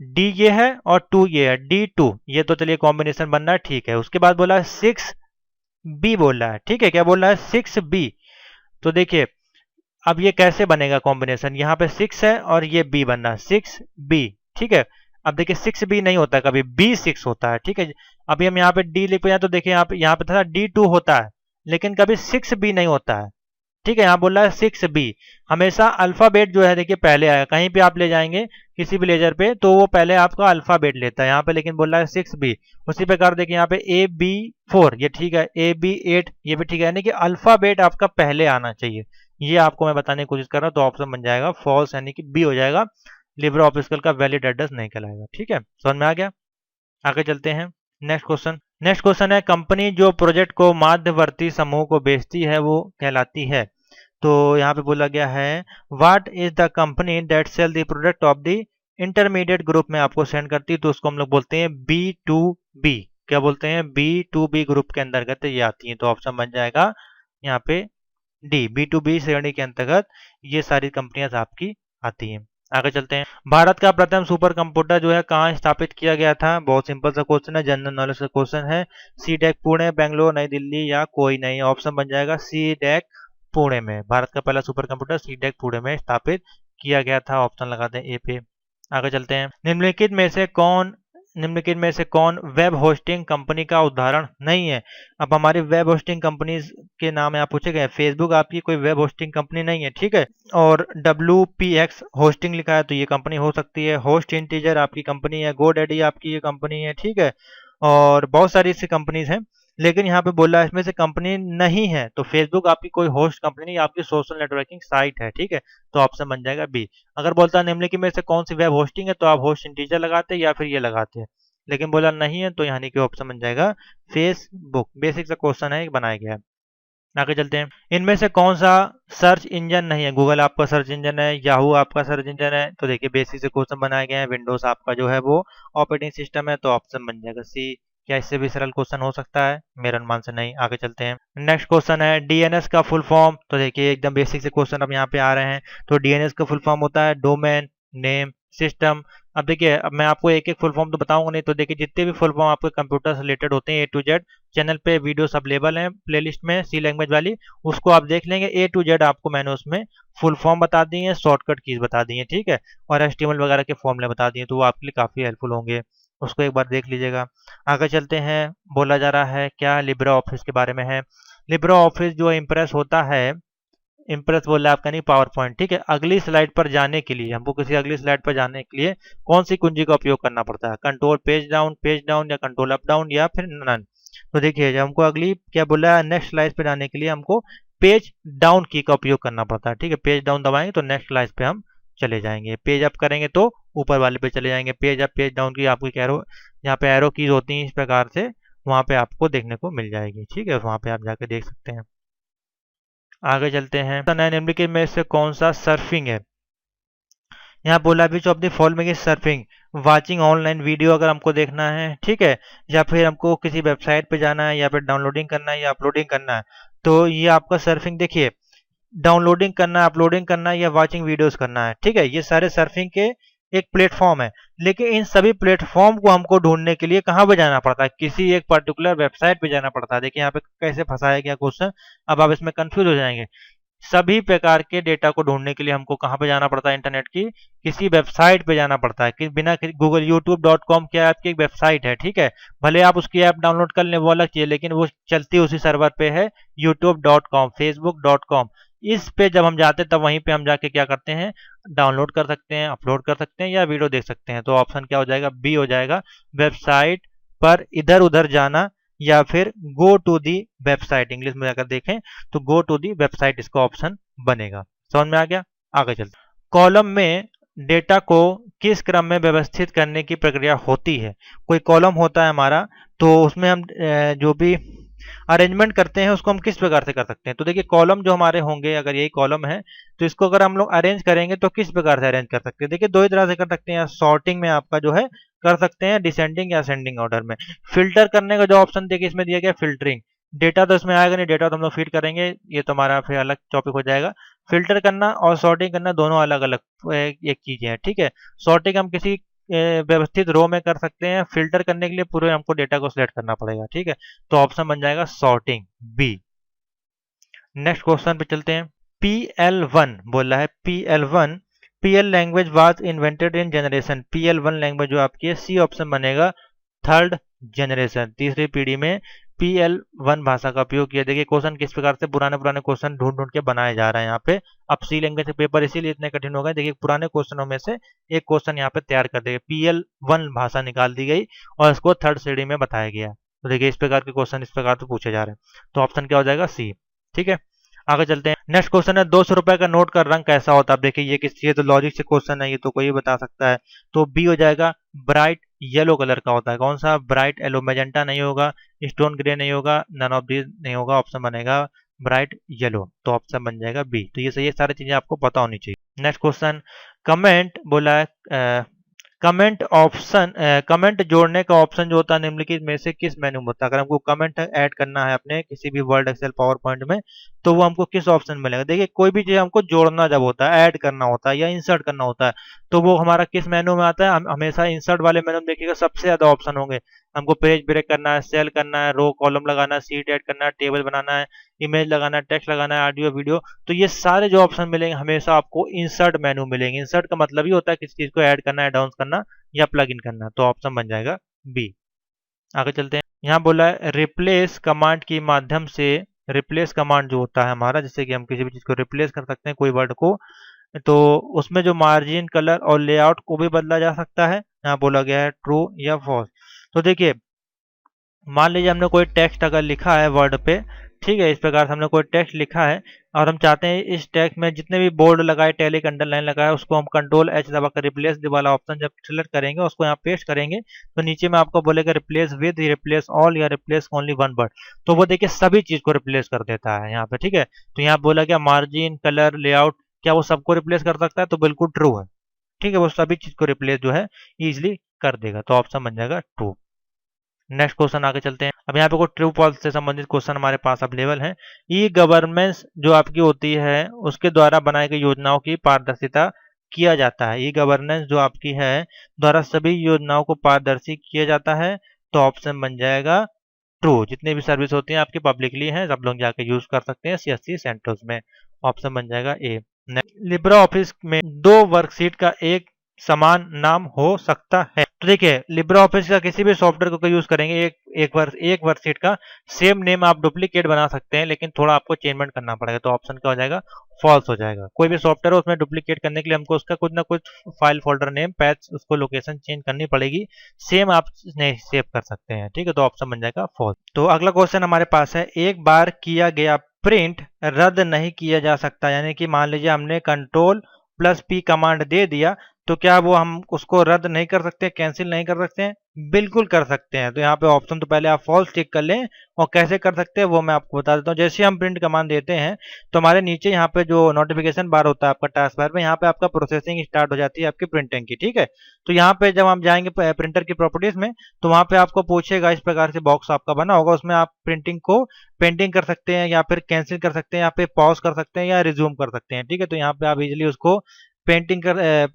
D ये है और 2 ये है, D2 ये तो चलिए कॉम्बिनेशन बनना है, ठीक है। उसके बाद बोला है 6B बोल रहा है। ठीक है, क्या बोल रहा है? 6B। तो देखिए अब ये कैसे बनेगा कॉम्बिनेशन, यहाँ पे 6 है और ये B बनना है 6B। ठीक है, अब देखिए 6B नहीं होता, कभी B6 होता है। ठीक है, अभी हम यहाँ पे D लिख पे तो देखिए यहाँ पे था D2 होता है, लेकिन कभी 6B नहीं होता है। ठीक है, यहाँ बोल रहा है 6B। हमेशा अल्फाबेट जो है देखिए पहले आएगा, कहीं पे आप ले जाएंगे किसी भी लेजर पे तो वो पहले आपका अल्फाबेट लेता है, यहाँ पे लेकिन बोल रहा है 6B। उसी प्रकार देखिए यहाँ पे AB4 ये ठीक है, AB8 ये भी ठीक है, यानी कि अल्फाबेट आपका पहले आना चाहिए। ये आपको मैं बताने की कोशिश कर रहा हूँ, तो ऑप्शन बन जाएगा फॉल्स, यानी कि बी हो जाएगा, लिब्रे ऑफिस कैल्क का वैलिड एड्रेस नहीं कहलाएगा। ठीक है, समझ में आ गया। आगे चलते हैं। नेक्स्ट क्वेश्चन है, कंपनी जो प्रोजेक्ट को मध्यवर्ती समूह को बेचती है वो कहलाती है? तो यहाँ पे बोला गया है what is the company that sell the product of the intermediate group में आपको सेंड करती है, तो उसको हम लोग बोलते हैं B2B। क्या बोलते हैं? B2B ग्रुप के अंतर्गत ये आती है, तो ऑप्शन बन जाएगा यहाँ पे डी, B2B श्रेणी के अंतर्गत ये सारी कंपनियां आपकी आती हैं। आगे चलते हैं। भारत का प्रथम सुपर कंप्यूटर जो है कहाँ स्थापित किया गया था? बहुत सिंपल सा क्वेश्चन है, जनरल नॉलेज का क्वेश्चन है। CDEC पुणे, बेंगलोर, नई दिल्ली या कोई नहीं? ऑप्शन बन जाएगा CDEC पुणे में। भारत का पहला सुपर कंप्यूटर CDEC पुणे में स्थापित किया गया था। ऑप्शन लगाते हैं ए पे। आगे चलते हैं। निम्नलिखित में से कौन वेब होस्टिंग कंपनी का उदाहरण नहीं है? अब हमारी वेब होस्टिंग कंपनीज के नाम यहाँ पूछे गए। फेसबुक आपकी कोई वेब होस्टिंग कंपनी नहीं है, ठीक है। और WPX होस्टिंग लिखा है तो ये कंपनी हो सकती है। होस्ट इंटीजर आपकी कंपनी है। GoDaddy आपकी ये कंपनी है, ठीक है। और बहुत सारी इससे कंपनीज हैं, लेकिन यहाँ पे बोला है इसमें से कंपनी नहीं है, तो फेसबुक आपकी कोई होस्ट कंपनी नहीं, आपकी सोशल नेटवर्किंग साइट है, ठीक है। तो ऑप्शन बन जाएगा बी। अगर बोलता है निम्नलिखित में से कौन सी वेब होस्टिंग है, तो आप होस्ट इंटीजर लगाते हैं या फिर ये लगाते हैं, लेकिन बोला नहीं है तो यानी कि ऑप्शन बन जाएगा फेसबुक। बेसिक सा क्वेश्चन है, बनाया गया है। आगे चलते हैं। इनमें से कौन सा सर्च इंजन नहीं है? गूगल आपका सर्च इंजन है, याहू आपका सर्च इंजन है, तो देखिए बेसिक से क्वेश्चन बनाए गए हैं। विंडोज आपका जो है वो ऑपरेटिंग सिस्टम है, तो ऑप्शन बन जाएगा सी। क्या इससे भी सरल क्वेश्चन हो सकता है? मेरे अनुमान से नहीं। आगे चलते हैं। नेक्स्ट क्वेश्चन है DNS का फुल फॉर्म, तो देखिए एकदम बेसिक से क्वेश्चन अब यहाँ पे आ रहे हैं। तो DNS का फुल फॉर्म होता है डोमेन नेम सिस्टम। अब देखिए, अब मैं आपको एक एक फुल फॉर्म तो बताऊंगा नहीं, तो देखिए जितने भी फुल फॉर्म आपके कंप्यूटर से रिलेटेड होते हैं A to Z, चैनल पे वीडियोस अवेलेबल हैं प्लेलिस्ट में सी लैंग्वेज वाली, उसको आप देख लेंगे। A to Z आपको मैंने उसमें फुल फॉर्म बता दी है, शॉर्टकट कीज बता दी है, ठीक है, और HTML वगैरह के फॉर्मूले बता दिए, तो वो आपके लिए काफ़ी हेल्पफुल होंगे, उसको एक बार देख लीजिएगा। आगे चलते हैं। बोला जा रहा है क्या लिब्रे ऑफिस के बारे में है। लिब्रे ऑफिस जो इम्प्रेस होता है, इम्प्रेस बोल रहा है आपका नहीं, पावर पॉइंट, ठीक है। अगली स्लाइड पर जाने के लिए, हमको किसी अगली स्लाइड पर जाने के लिए कौन सी कुंजी का उपयोग करना पड़ता है? कंट्रोल पेज डाउन या कंट्रोल अप डाउन या फिर नन? तो देखिए जब हमको अगली क्या बोला है, नेक्स्ट स्लाइड पे जाने के लिए हमको पेज डाउन की का उपयोग करना पड़ता है, ठीक है। पेज डाउन दबाएंगे तो नेक्स्ट स्लाइड पे हम चले जाएंगे। पेज अप करेंगे तो ऊपर वाले पे चले जाएंगे। पेज अप पेज डाउन की आपकी एरो, यहाँ पे एरो कीज होती है इस प्रकार से, वहां पे आपको देखने को मिल जाएगी, ठीक है, वहां पे आप जाके देख सकते हैं। आगे चलते हैं। निम्नलिखित में से कौन सा सर्फिंग है? यहाँ बोला विच of the following is surfing. Watching online video अगर हमको देखना है, ठीक है, या फिर हमको किसी वेबसाइट पे जाना है या फिर डाउनलोडिंग करना है या अपलोडिंग करना है, तो ये आपका सर्फिंग। देखिए डाउनलोडिंग करना है, अपलोडिंग करना है या वाचिंग वीडियोस करना है, ठीक है, ये सारे सर्फिंग के एक प्लेटफॉर्म है। लेकिन इन सभी प्लेटफॉर्म को हमको ढूंढने के लिए कहाँ पे जाना पड़ता है? किसी एक पर्टिकुलर वेबसाइट पे जाना पड़ता है। देखिए यहाँ पे कैसे फंसाया गया क्वेश्चन, अब आप इसमें कंफ्यूज हो जाएंगे। सभी प्रकार के डेटा को ढूंढने के लिए हमको कहाँ पे जाना पड़ता है? इंटरनेट की किसी वेबसाइट पे जाना पड़ता है, कि बिना गूगल youtube.com क्या आपकी एक वेबसाइट है, ठीक है, भले आप उसकी ऐप डाउनलोड कर लें वो अलग चीज, लेकिन वो चलती उसी सर्वर पे है youtube.com, facebook.com। इस पे जब हम जाते हैं तब वहीं पे हम जाके क्या करते हैं, डाउनलोड कर सकते हैं, अपलोड कर सकते हैं या वीडियो देख सकते हैं। तो ऑप्शन क्या हो जाएगा, बी हो जाएगा। वेबसाइट पर इधर उधर जाना या फिर go to the website, English में अगर देखें तो गो टू दी वेबसाइट इसका ऑप्शन बनेगा। समझ में आ गया? आगे चलते। कॉलम में डेटा को किस क्रम में व्यवस्थित करने की प्रक्रिया होती है। कोई कॉलम होता है हमारा, तो उसमें हम जो भी अरेंजमेंट करते हैं उसको हम किस प्रकार से कर सकते हैं। तो देखिए कॉलम जो हमारे होंगे, अगर यही कॉलम है तो इसको अगर हम लोग अरेंज करेंगे तो किस प्रकार से अरेंज कर सकते हैं। देखिए दो ही तरह से कर सकते हैं, सॉर्टिंग में आपका जो है कर सकते हैं, डिसेंडिंग या असेंडिंग ऑर्डर में। फिल्टर करने का जो ऑप्शन देखिए इसमें दिया गया फिल्टरिंग, डेटा तो इसमें आएगा नहीं, डेटा तो हम लोग फीड करेंगे, ये तो हमारा फिर अलग टॉपिक हो जाएगा। फिल्टर करना और सॉर्टिंग करना दोनों अलग अलग एक चीजें हैं, ठीक है। सॉर्टिंग हम किसी व्यवस्थित रो में कर सकते हैं, फिल्टर करने के लिए पूरे हमको डेटा को सिलेक्ट करना पड़ेगा, ठीक है। तो ऑप्शन बन जाएगा सॉर्टिंग, बी। नेक्स्ट क्वेश्चन पे चलते हैं। PL1 बोला है, PL1 PL language was invented in generation. PL1 language जो आपकी है, सी ऑप्शन बनेगा, थर्ड जनरेशन, तीसरी पीढ़ी में PL1 भाषा का उपयोग किया। देखिए क्वेश्चन किस प्रकार से पुराने पुराने क्वेश्चन ढूंढ ढूंढ के बनाए जा रहे हैं यहाँ पे। अब सी लैंग्वेज के पेपर इसीलिए इतने कठिन हो गए। देखिए पुराने क्वेश्चनों में से एक क्वेश्चन यहाँ पे तैयार कर दिया, PL1 भाषा निकाल दी गई और इसको थर्ड श्रेणी में बताया गया। तो देखिए इस प्रकार के क्वेश्चन इस प्रकार से पूछे जा रहे हैं। तो ऑप्शन क्या हो जाएगा, सी, ठीक है। आगे चलते हैं। नेक्स्ट क्वेश्चन है, 200 रुपए का नोट का रंग कैसा होता है। आप देखिए ये किस, ये तो लॉजिक से क्वेश्चन है, ये तो कोई भी बता सकता है। तो बी हो जाएगा, ब्राइट येलो कलर का होता है। कौन सा, ब्राइट येलो, मैजेंटा नहीं होगा, स्टोन ग्रे नहीं होगा, नन ऑफ दीज नहीं होगा, ऑप्शन बनेगा ब्राइट येलो। तो ऑप्शन बन जाएगा बी। तो ये सही है, सारी चीजें आपको पता होनी चाहिए। नेक्स्ट क्वेश्चन, कमेंट बोला है, कमेंट ऑप्शन, कमेंट जोड़ने का ऑप्शन जो होता है निम्नलिखित में से किस मेन्यू में होता है। अगर हमको कमेंट ऐड करना है अपने किसी भी वर्ड, एक्सेल, पावर पॉइंट में, तो वो हमको किस ऑप्शन में मिलेगा। देखिए कोई भी चीज हमको जोड़ना जब होता है, ऐड करना होता है या इंसर्ट करना होता है, तो वो हमारा किस मेन्यू में आता है। हम हमेशा इंसर्ट वाले मेन्यू में देखिएगा सबसे ज्यादा ऑप्शन होंगे। हमको पेज ब्रेक करना है, सेल करना है, रो कॉलम लगाना है, सीट ऐड करना है, टेबल बनाना है, इमेज लगाना है, टेक्स्ट लगाना है, ऑडियो वीडियो, तो ये सारे जो ऑप्शन मिलेंगे हमेशा आपको इंसर्ट मेन्यू मिलेंगे। इंसर्ट का मतलब ही होता है किसी चीज को ऐड करना है, डाउन करना या प्लग इन करना। तो ऑप्शन बन जाएगा बी। आगे चलते हैं। यहाँ बोला है रिप्लेस कमांड के माध्यम से, रिप्लेस कमांड जो होता है हमारा, जैसे कि हम किसी भी चीज को रिप्लेस कर सकते हैं, कोई वर्ड को, तो उसमें जो मार्जिन, कलर और लेआउट को भी बदला जा सकता है। यहाँ बोला गया है ट्रू या फॉल्स। तो देखिए मान लीजिए हमने कोई टेक्स्ट अगर लिखा है वर्ड पे, ठीक है, इस प्रकार से हमने कोई टेक्स्ट लिखा है और हम चाहते हैं इस टेक्स्ट में जितने भी बोल्ड लगाए, टैलिक, अंडरलाइन लगाए, उसको हम कंट्रोल एच दबाकर रिप्लेस वाला ऑप्शन जब सिलेक्ट करेंगे, उसको यहाँ पेस्ट करेंगे, तो नीचे में आपको बोलेगा रिप्लेस विद, रिप्लेस ऑल या रिप्लेस ओनली वन वर्ड। तो वो देखिए सभी चीज को रिप्लेस कर देता है यहाँ पे, ठीक है। तो यहाँ बोला गया मार्जिन, कलर, लेआउट, क्या वो सबको रिप्लेस कर सकता है, तो बिल्कुल ट्रू है, ठीक है, वो सभी चीज को रिप्लेस जो है इजिली कर देगा। तो ऑप्शन बन जाएगा ट्रू। नेक्स्ट क्वेश्चन आगे चलते हैं। अब यहाँ पे कोई ट्रू फॉल्स से संबंधित क्वेश्चन हमारे पास अवेलेबल है। ई गवर्नेंस जो आपकी होती है उसके द्वारा बनाई गई योजनाओं की पारदर्शिता किया जाता है। ई गवर्नेंस जो आपकी है द्वारा सभी योजनाओं को पारदर्शी किया जाता है। तो ऑप्शन बन जाएगा ट्रू। जितनी भी सर्विस होती हैं आपकी पब्लिकली हैं, सब लोग जाके यूज कर सकते हैं सीएससी सेंटर्स में। ऑप्शन बन जाएगा ए। लिब्रा ऑफिस में दो वर्कशीट का एक समान नाम हो सकता है। तो देखिए लिब्रा ऑफिस का किसी भी सॉफ्टवेयर को यूज करेंगे, एक वर्कशीट का सेम नेम आप डुप्लीकेट बना सकते हैं, लेकिन थोड़ा आपको चेंजमेंट करना पड़ेगा। तो ऑप्शन क्या हो जाएगा, फॉल्स हो जाएगा। कोई भी सॉफ्टवेयर है उसमें डुप्लीकेट करने के लिए हमको उसका कुछ ना कुछ फाइल, फोल्डर नेम, पैच, उसको लोकेशन चेंज करनी पड़ेगी। सेम आप नहीं सेव कर सकते हैं, ठीक है। तो ऑप्शन बन जाएगा फॉल्स। तो अगला क्वेश्चन हमारे पास है, एक बार किया गया प्रिंट रद्द नहीं किया जा सकता। यानी कि मान लीजिए हमने Ctrl+P कमांड दे दिया, तो क्या वो हम उसको रद्द नहीं कर सकते, कैंसिल नहीं कर सकते हैं? बिल्कुल कर सकते हैं। तो यहाँ पे ऑप्शन तो पहले आप फॉल्स टिक कर लें, और कैसे कर सकते हैं वो मैं आपको बता देता हूँ। जैसे हम प्रिंट कमांड देते हैं तो हमारे नीचे यहाँ पे जो नोटिफिकेशन बार होता है आपका टास्क बार में, यहाँ पे आपका प्रोसेसिंग स्टार्ट हो जाती है आपकी प्रिंटिंग की, ठीक है। तो यहाँ पे जब हम जाएंगे प्रिंटर की प्रॉपर्टीज में, तो वहाँ पे आपको पूछेगा, इस प्रकार से बॉक्स आपका बना होगा, उसमें आप प्रिंटिंग को पेंटिंग कर सकते हैं या फिर कैंसिल कर सकते हैं, यहाँ पे पॉज कर सकते हैं या रिज्यूम कर सकते हैं, ठीक है। तो यहाँ पे आप इजिली उसको पेंटिंग कर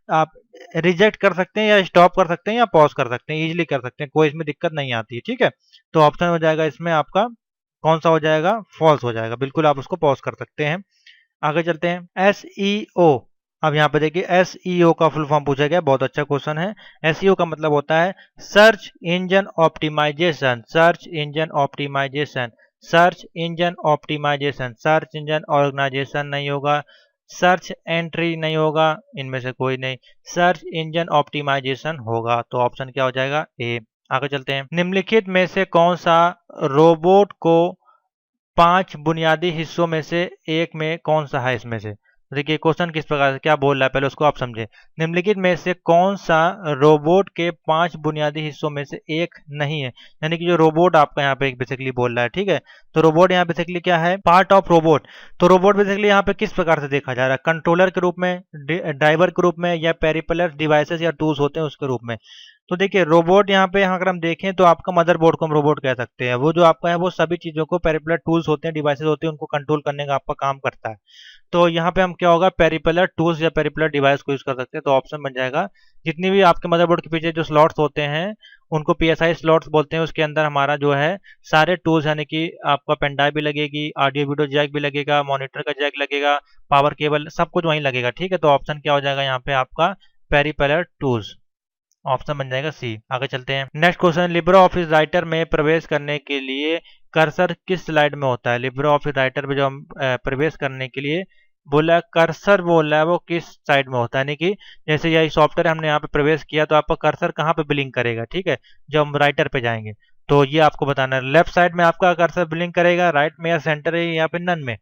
आप रिजेक्ट कर सकते हैं या स्टॉप कर सकते हैं या पॉज कर सकते हैं, इजीली कर सकते हैं, कोई इसमें दिक्कत नहीं आती है, ठीक है। तो ऑप्शन हो जाएगा इसमें आपका कौन सा हो जाएगा, फॉल्स हो जाएगा। बिल्कुल आप उसको पॉज कर सकते हैं। आगे चलते हैं। SEO। अब यहाँ पे देखिए SEO का फुल फॉर्म पूछा गया, बहुत अच्छा क्वेश्चन है। SEO का मतलब होता है search engine optimisation. Search engine optimisation search engine optimisation, search engine organisation नहीं होगा, सर्च एंट्री नहीं होगा, इनमें से कोई नहीं, सर्च इंजन ऑप्टिमाइजेशन होगा। तो ऑप्शन क्या हो जाएगा? ए। आगे चलते हैं। निम्नलिखित में से कौन सा रोबोट को 5 बुनियादी हिस्सों में से एक में कौन सा है? इसमें से देखिए क्वेश्चन किस प्रकार से क्या बोल रहा है, पहले उसको आप समझे। निम्नलिखित में से कौन सा रोबोट के 5 बुनियादी हिस्सों में से एक नहीं है? यानी कि जो रोबोट आपका यहाँ पे बेसिकली बोल रहा है, ठीक है। तो रोबोट यहाँ बेसिकली क्या है? Part of robot. तो रोबोट बेसिकली यहाँ पे किस प्रकार से देखा जा रहा है? कंट्रोलर के रूप में, ड्राइवर के रूप में, या पेरिफेरल डिवाइसेस या टूल्स होते हैं उसके रूप में। तो देखिए रोबोट यहाँ पे अगर हम देखें तो आपका मदरबोर्ड को हम रोबोट कह सकते हैं। वो जो आपका है वो सभी चीजों को, पेरिफेरल टूल्स होते हैं, डिवाइसेस होते हैं, उनको कंट्रोल करने का आपका काम करता है। तो यहाँ पे हम क्या होगा? पेरिफेरल टूल्स या पेरिफेरल डिवाइस को यूज कर सकते हैं। तो ऑप्शन बन जाएगा जितनी भी आपके मदरबोर्ड के पीछे जो स्लॉट्स होते हैं उनको पीएसआई स्लॉट्स बोलते हैं। उसके अंदर हमारा जो है सारे टूल्स, यानी कि आपका पेन ड्राइव भी लगेगी, ऑडियो वीडियो जैक भी लगेगा, मॉनिटर का जैक लगेगा, पावर केबल, सब कुछ वहीं लगेगा, ठीक है। तो ऑप्शन क्या हो जाएगा यहाँ पे आपका? Peripheral tools. ऑप्शन बन जाएगा सी। आगे चलते हैं। Next question, Libre office writer में प्रवेश करने के लिए कर्सर किस स्लाइड में होता है? लिब्रे ऑफिस राइटर में जो हम प्रवेश करने के लिए बोला कर्सर बोल रहा है वो किस साइड में होता है? यानी कि जैसे यही सॉफ्टवेयर हमने यहाँ पे प्रवेश किया तो आपका कर्सर कहाँ पे ब्लिंक करेगा, ठीक है, जब हम राइटर पे जाएंगे। तो ये आपको बताना है, लेफ्ट साइड में आपका कर्सर ब्लिंक करेगा, राइट में, या सेंटर है, या फिर नन में।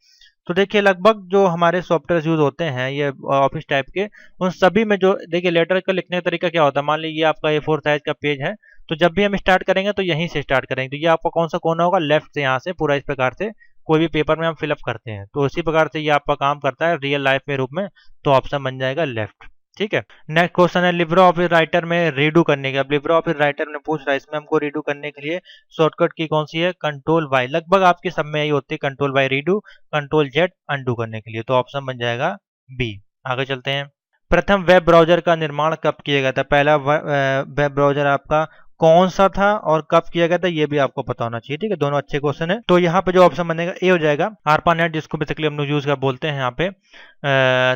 तो देखिए लगभग जो हमारे सॉफ्टवेयर यूज होते हैं ये ऑफिस टाइप के, उन सभी में जो देखिए लेटर का लिखने का तरीका क्या होता है? मान लीजिए आपका A4 साइज का पेज है, तो जब भी हम स्टार्ट करेंगे तो यहीं से स्टार्ट करेंगे। तो ये आपका कौन सा कोना होगा? लेफ्ट से, यहाँ से पूरा इस प्रकार से कोई भी पेपर में हम फिलअप करते हैं तो उसी प्रकार से ये आपका काम करता है रियल लाइफ में रूप में। तो ऑप्शन बन जाएगा लेफ्ट, ठीक है। नेक्स्ट क्वेश्चन है लिब्रे ऑफिस राइटर में रीडू करने का। लिब्रे ऑफिस राइटर में पूछ रहा है इसमें हमको रीडू करने के लिए शॉर्टकट की कौन सी है? Control Y. लगभग आपके सब में यही होती है, control Y redo, control Z undo करने के लिए। तो ऑप्शन बन जाएगा बी। आगे चलते हैं। प्रथम वेब ब्राउजर का निर्माण कब किया गया था? पहला वेब ब्राउजर आपका कौन सा था और कब किया गया था, ये भी आपको पता होना चाहिए, ठीक है। दोनों अच्छे क्वेश्चन है। तो यहाँ पे जो ऑप्शन बनेगा ए हो जाएगा, ARPANET, जिसको बेसिकली हम लोग यूज कर बोलते हैं यहाँ पे।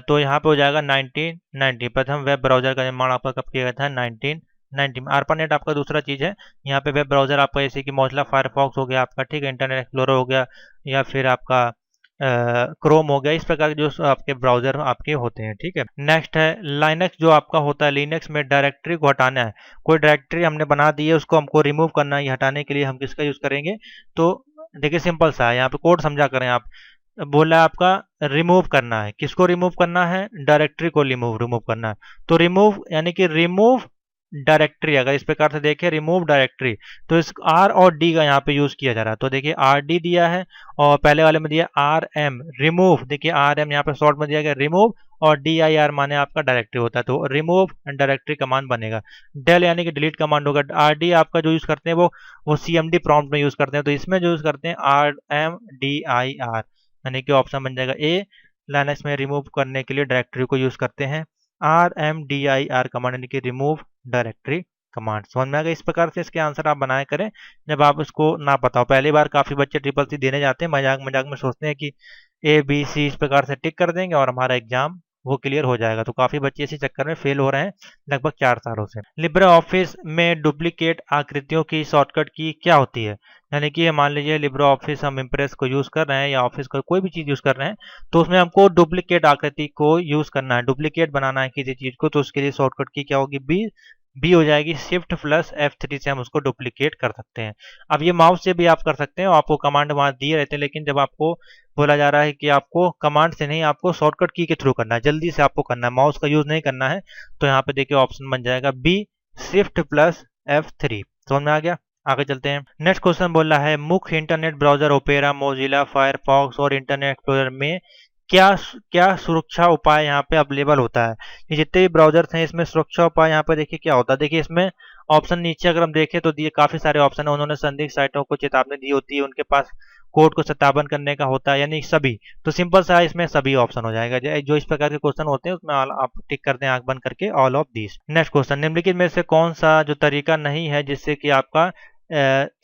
तो यहाँ पे हो जाएगा 1990। प्रथम वेब ब्राउजर का निर्माण आपका कब किया गया था? 1990 में। ARPANET आपका दूसरा चीज है। यहाँ पे वेब ब्राउजर आपका जैसे कि मोजिला फायरफॉक्स हो गया आपका, ठीक है, इंटरनेट एक्सप्लोरर हो गया, या फिर आपका क्रोम हो गया, इस प्रकार के जो आपके ब्राउजर आपके होते हैं, ठीक है। नेक्स्ट है लाइनक्स जो आपका होता है। लिनक्स में डायरेक्टरी को हटाना है, कोई डायरेक्टरी हमने बना दी है उसको हमको रिमूव करना है, ये हटाने के लिए हम किसका यूज करेंगे? तो देखिए सिंपल सा है, यहाँ पे कोड समझा करें आप। बोला है आपका रिमूव करना है, किसको रिमूव करना है? डायरेक्टरी को रिमूव करना है। तो रिमूव यानी कि रिमूव डायरेक्टरी, अगर इस प्रकार से देखें रिमूव डायरेक्टरी, तो इस आर और डी का यहाँ पे यूज किया जा रहा है। तो देखिए आर डी दिया है और पहले वाले में दिया आर एम रिमूव। देखिए आर एम यहाँ पे शॉर्ट में दिया गया रिमूव, और डी आई आर माने आपका डायरेक्टरी होता है, तो रिमूव डायरेक्टरी कमांड बनेगा। डेल यानी कि डिलीट कमांड होगा। आर डी आपका जो यूज करते हैं वो CMD प्रॉम्प्ट में यूज करते हैं, तो इसमें जो यूज करते हैं RMDIR, यानी कि ऑप्शन बन जाएगा ए। लाइनक्स में रिमूव करने के लिए डायरेक्टरी को यूज करते हैं RMDIR कमांड, यानी कि रिमूव डायरेक्टरी कमांड। समझ में आ गया? इस प्रकार से इसके आंसर आप बनाया करें जब आप इसको ना पता हो। पहली बार काफी बच्चे ट्रिपल सी देने जाते हैं, मजाक मजाक में सोचते हैं कि ABC इस प्रकार से टिक कर देंगे और हमारा एग्जाम वो क्लियर हो जाएगा। तो काफी बच्चे इसी चक्कर में फेल हो रहे हैं लगभग 4 सालों से। लिब्रे ऑफिस में डुप्लीकेट आकृतियों की शॉर्टकट की क्या होती है? यानी कि मान लीजिए लिब्रे ऑफिस हम इम्प्रेस को यूज कर रहे हैं या ऑफिस का कोई भी चीज यूज कर रहे हैं, तो उसमें हमको डुप्लीकेट आकृति को यूज करना है, डुप्लीकेट बनाना है किसी चीज को। तो उसके लिए शॉर्टकट की क्या होगी? बी हो जाएगी। शिफ्ट प्लस F3 से हम उसको डुप्लीकेट कर सकते हैं। अब ये माउस से भी आप कर सकते हैं, आपको कमांड वहां दिए रहते हैं, लेकिन जब आपको बोला जा रहा है कि आपको कमांड से नहीं, आपको शॉर्टकट की के थ्रू करना है, जल्दी से आपको करना है, माउस का यूज नहीं करना है। तो यहाँ पे देखिए ऑप्शन बन जाएगा बी, शिफ्ट प्लस F3। समझ में आ गया? आगे चलते हैं। नेक्स्ट क्वेश्चन बोल रहा है मुख्य internet browser opera, Mozilla Firefox और इंटरनेट एक्सप्लोरर में क्या क्या सुरक्षा उपाय यहाँ पे अवेलेबल होता है? ये जितने भी ब्राउजर्स हैं इसमें सुरक्षा उपाय यहाँ पे देखिए क्या होता है। देखिए इसमें ऑप्शन नीचे अगर हम देखें तो दिए काफी सारे ऑप्शन है। उन्होंने संदिग्ध साइटों को चेतावनी दी होती है, उनके पास कोड को सत्यापन करने का होता है, यानी सभी। तो सिंपल सा इसमें सभी ऑप्शन हो जाएगा। जो इस प्रकार के क्वेश्चन होते हैं उसमें आप टिक कर दें आंख बंद करके all of this. Next question, निम्नलिखित में से कौन सा जो तरीका नहीं है जिससे कि आपका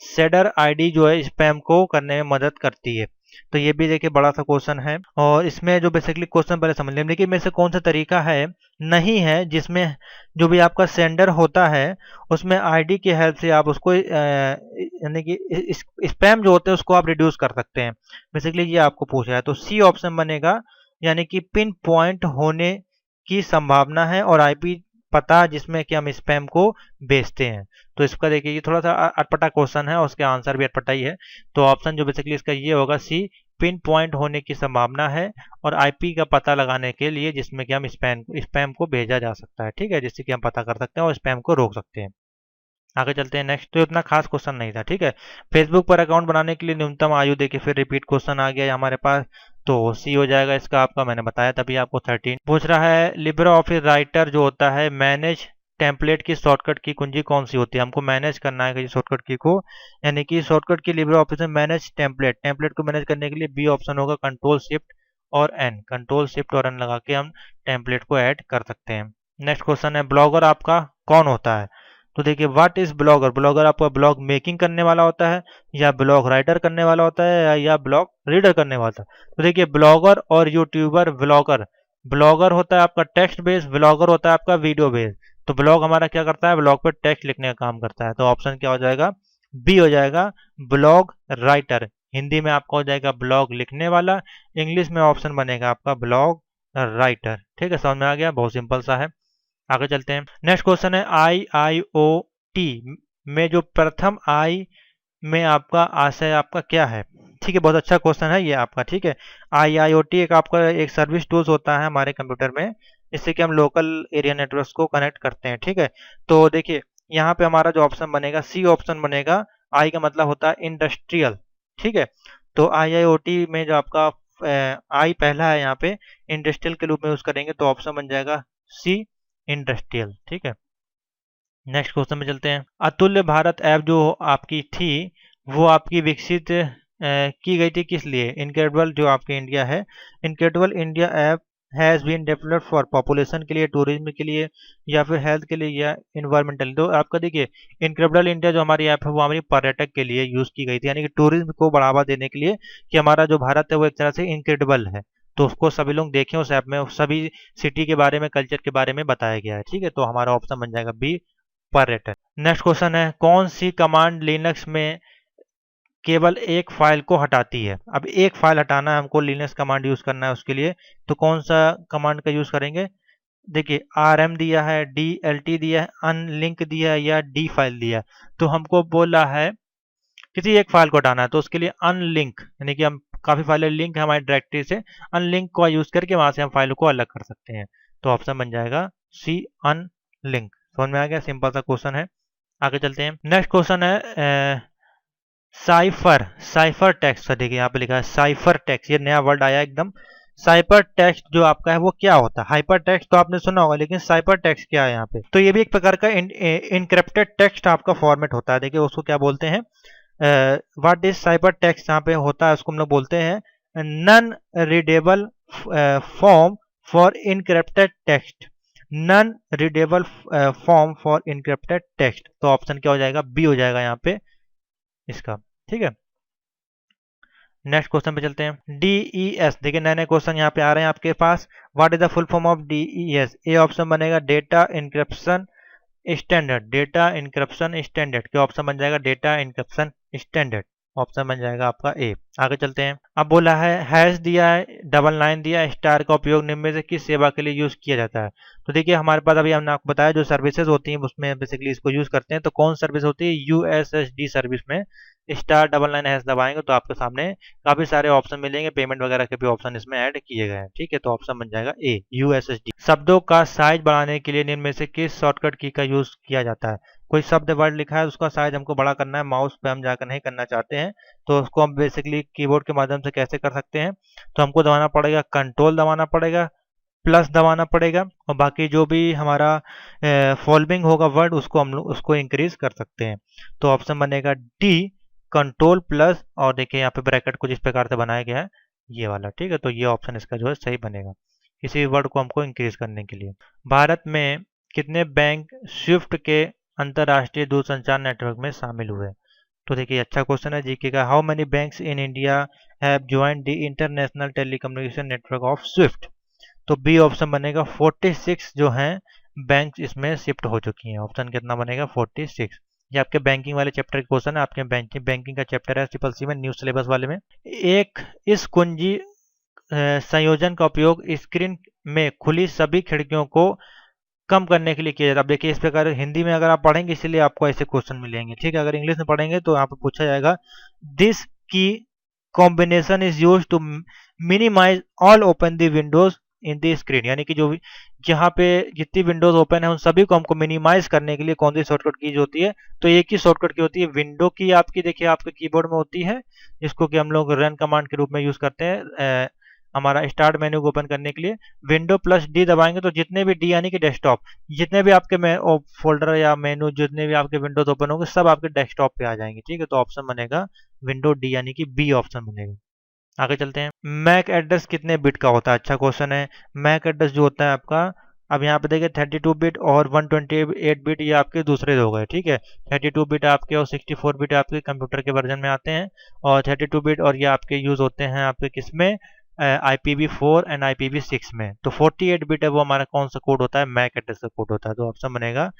सेडर आईडी जो है स्पैम को करने में मदद करती है? तो ये भी देखिए बड़ा सा क्वेश्चन है, और इसमें जो बेसिकली क्वेश्चन पहले समझ लें, देखिए में से कौन सा तरीका है नहीं है जिसमें जो भी आपका सेंडर होता है उसमें आईडी की हेल्प से आप उसको यानी कि स्पैम जो होते हैं उसको आप रिड्यूस कर सकते हैं। बेसिकली ये आपको पूछा है, तो सी ऑप्शन बनेगा, यानी कि पिन पॉइंट होने की संभावना है और आईपी पता जिसमें कि हम स्पैम को भेजते हैं। तो इसका देखिए ये थोड़ा सा अटपटा क्वेश्चन है और उसके आंसर भी अटपटा ही है। तो ऑप्शन जो बेसिकली इसका ये होगा सी, पिन पॉइंट होने की संभावना है और आईपी का पता लगाने के लिए जिसमें कि हम स्पैम को भेजा जा सकता है, ठीक है, जिससे कि हम पता कर सकते हैं और स्पैम को रोक सकते हैं। आगे चलते हैं नेक्स्ट। तो इतना खास क्वेश्चन नहीं था, ठीक है। फेसबुक पर अकाउंट बनाने के लिए न्यूनतम आयु देखिए फिर रिपीट क्वेश्चन आ गया हमारे पास, तो सी हो जाएगा इसका आपका, मैंने बताया तभी आपको 13 पूछ रहा है। लिब्रे ऑफिस राइटर जो होता है, मैनेज टेम्पलेट की शॉर्टकट की कुंजी कौन सी होती है? हमको मैनेज करना है शॉर्टकट की को, यानी कि शॉर्टकट की लिब्रे ऑफिस में मैनेज टेम्पलेट को मैनेज करने के लिए बी ऑप्शन होगा, कंट्रोल शिफ्ट और एन, कंट्रोल शिफ्ट और एन लगा के हम टेम्पलेट को ऐड कर सकते हैं। नेक्स्ट क्वेश्चन है, ब्लॉगर आपका कौन होता है? तो देखिए व्हाट इज ब्लॉगर, ब्लॉगर आपका ब्लॉग मेकिंग करने वाला होता है या ब्लॉग राइटर करने वाला होता है या ब्लॉग रीडर करने वाला है? तो देखिए ब्लॉगर और यूट्यूबर, ब्लॉगर होता है आपका टेक्स्ट बेस्ड, ब्लॉगर होता है आपका वीडियो बेस्ड। तो ब्लॉग हमारा क्या करता है, ब्लॉग पर टेक्स्ट लिखने का काम करता है। तो ऑप्शन क्या हो जाएगा, बी हो जाएगा, ब्लॉग राइटर। हिंदी में आपका हो जाएगा ब्लॉग लिखने वाला, इंग्लिश में ऑप्शन बनेगा आपका ब्लॉग राइटर। ठीक है, समझ में आ गया, बहुत सिंपल सा है। आगे चलते हैं। नेक्स्ट क्वेश्चन है, IIoT में जो प्रथम आई में आपका आशय आपका क्या है? ठीक है, बहुत अच्छा क्वेश्चन है ये आपका, ठीक है। IIoT एक आपका एक सर्विस टूल्स होता है हमारे कंप्यूटर में, जिससे कि हम लोकल एरिया नेटवर्क्स को कनेक्ट करते हैं, ठीक है। तो देखिए यहाँ पे हमारा जो ऑप्शन बनेगा, सी ऑप्शन बनेगा। आई का मतलब होता है इंडस्ट्रियल, ठीक है। तो IIoT में जो आपका आई पहला है यहाँ पे, इंडस्ट्रियल के रूप में यूज करेंगे, तो ऑप्शन बन जाएगा सी, इंडस्ट्रियल, ठीक है। नेक्स्ट क्वेश्चन में चलते हैं। अतुल्य भारत ऐप जो आपकी थी वो आपकी विकसित की गई थी किस लिए? इनक्रेडिबल जो आपकी इंडिया है, incredible India app has been developed for population के लिए, टूरिज्म के लिए, या फिर हेल्थ के लिए, या इन्वायरमेंटल। तो आपका देखिए इनक्रेडिबल इंडिया जो हमारी ऐप है वो हमारी पर्यटक के लिए यूज की गई थी, यानी कि टूरिज्म को बढ़ावा देने के लिए, कि हमारा जो भारत है वो एक तरह से इनक्रेडिबल है। तो उसको सभी लोग देखें, उस ऐप में सभी सिटी के बारे में, कल्चर के बारे में बताया गया है, ठीक है। तो हमारा ऑप्शन बन जाएगा बी, पर्यटन। नेक्स्ट क्वेश्चन है, कौन सी कमांड लिनक्स में केवल एक फाइल को हटाती है? अब एक फाइल हटाना है हमको, लिनक्स कमांड यूज करना है उसके लिए, तो कौन सा कमांड का यूज करेंगे? देखिए rm दिया है, dlt दिया है, अनलिंक दिया है, या डी फाइल दिया है। तो हमको बोला है किसी एक फाइल को हटाना है, तो उसके लिए अनलिंक, यानी कि हम काफी फाइलें लिंक है हमारी डायरेक्टरी से, अनलिंक को यूज करके वहां से हम फाइलों को अलग कर सकते हैं। तो ऑप्शन बन जाएगा सी, अनलिंक। समझ में आ गया, सिंपल सा क्वेश्चन है। आगे चलते हैं। नेक्स्ट क्वेश्चन है साइफर टेक्स्ट। देखिए यहाँ पे लिखा है साइफर टेक्स्ट, ये नया वर्ड आया एकदम। साइफर टेक्स्ट जो आपका है वो क्या होता है? हाइपर टेक्स्ट तो आपने सुना होगा, लेकिन साइफर टेक्स्ट क्या है यहाँ पे? तो ये भी एक प्रकार का इनक्रिप्टेड टेक्स्ट आपका फॉर्मेट होता है। देखिए उसको क्या बोलते हैं, व्हाट इज साइफर टेक्स्ट यहाँ पे होता है, उसको हम लोग बोलते हैं non readable form for encrypted text, non readable form for encrypted text. तो ऑप्शन क्या हो जाएगा, बी हो जाएगा यहाँ पे इसका, ठीक है। नेक्स्ट क्वेश्चन पे चलते हैं। DES, देखिए नए नए क्वेश्चन यहाँ पे आ रहे हैं आपके पास। What is the full form of DES? A option बनेगा data encryption standard, data encryption standard. क्या ऑप्शन बन जाएगा, डेटा इनक्रिप्शन स्टैंडर्ड, ऑप्शन बन जाएगा आपका ए। आगे चलते हैं। अब बोला है हैश दिया है, डबल लाइन दिया है, स्टार का उपयोग निम्न में से किस सेवा के लिए यूज किया जाता है? तो देखिए हमारे पास अभी हमने आपको बताया जो सर्विसेज होती हैं उसमें बेसिकली इसको यूज करते हैं। तो कौन सर्विस होती है? USSD सर्विस में स्टार डबल लाइन हैश दबाएंगे तो आपके सामने काफी सारे ऑप्शन मिलेंगे, पेमेंट वगैरह के भी ऑप्शन इसमें ऐड किए गए हैं, ठीक है। तो ऑप्शन बन जाएगा ए, USSD। शब्दों का साइज बढ़ाने के लिए निम्न में से किस शॉर्टकट की का यूज किया जाता है? कोई शब्द वर्ड लिखा है, उसका साइज हमको बड़ा करना है, माउस पे हम जाकर नहीं करना चाहते हैं, तो उसको हम बेसिकली कीबोर्ड के माध्यम से कैसे कर सकते हैं? तो हमको दबाना पड़ेगा, कंट्रोल दबाना पड़ेगा, प्लस दबाना पड़ेगा, और बाकी जो भी हमारा फॉलोइंग होगा वर्ड उसको हम लोग उसको इंक्रीज कर सकते हैं। तो ऑप्शन बनेगा डी, कंट्रोल प्लस, और देखिए यहाँ पे ब्रैकेट कुछ इस प्रकार से बनाया गया है ये वाला, ठीक है। तो ये ऑप्शन इसका जो है सही बनेगा, किसी वर्ड को हमको इंक्रीज करने के लिए। भारत में कितने बैंक स्विफ्ट के अंतरराष्ट्रीय दूरसंचार नेटवर्क में शामिल हुए? तो देखिए अच्छा क्वेश्चन है जीके का। How many banks in India have joined the international telecommunication network of Swift? तो बी ऑप्शन बनेगा 46 जो हैं बैंक इसमें शिफ्ट हो चुकी हैं। ऑप्शन कितना बनेगा 46। ये आपके बैंकिंग वाले चैप्टर का क्वेश्चन है, आपके बैंकिंग का चैप्टर है ट्रिपल सी में न्यू सिलेबस वाले में। एक इस कुंजी संयोजन का उपयोग स्क्रीन में खुली सभी खिड़कियों को कम करने के लिए किया जाता है। अब देखिए इस प्रकार हिंदी में अगर आप पढ़ेंगे इसलिए आपको ऐसे क्वेश्चन मिलेंगे, ठीक है। अगर इंग्लिश में पढ़ेंगे तो यहाँ पे पूछा जाएगा this key combination is use to minimise all open the windows in the screen, यानी कि जो जहाँ पे जितनी विंडोज ओपन है उन सभी को हमको मिनिमाइज करने के लिए कौन सी शॉर्टकट कीज होती है? तो एक ही शॉर्टकट की होती है विंडो की, आपकी देखिए आपके कीबोर्ड में होती है, जिसको कि हम लोग रन कमांड के रूप में यूज करते हैं हमारा स्टार्ट मेन्यू को ओपन करने के लिए। विंडो प्लस डी दबाएंगे तो जितने भी डी यानी कि डेस्कटॉप, जितने भी आपके फोल्डर या मेनू जितने भी आपके विंडोज ओपन होंगे सब आपके डेस्कटॉप पे आ जाएंगे, ठीक है। तो ऑप्शन बनेगा विंडो डी यानी कि बी ऑप्शन बनेगा। आगे चलते हैं। मैक एड्रेस कितने बिट का होता है? अच्छा क्वेश्चन है। मैक एड्रेस जो होता है आपका, अब यहाँ पे देखिए 32 बिट और 128 बिट ये आपके दूसरे हो गए, ठीक है। 32 बिट आपके और 64 बिट आपके कंप्यूटर के वर्जन में आते हैं, और 32 बिट और ये आपके यूज होते हैं आपके किसमें? IPv4 एंड IPv6 में। तो 48 बिट है वो हमारा कौन सा कोड होता है? मैक एड्रेस का कोड होता है। तो ऑप्शन बनेगा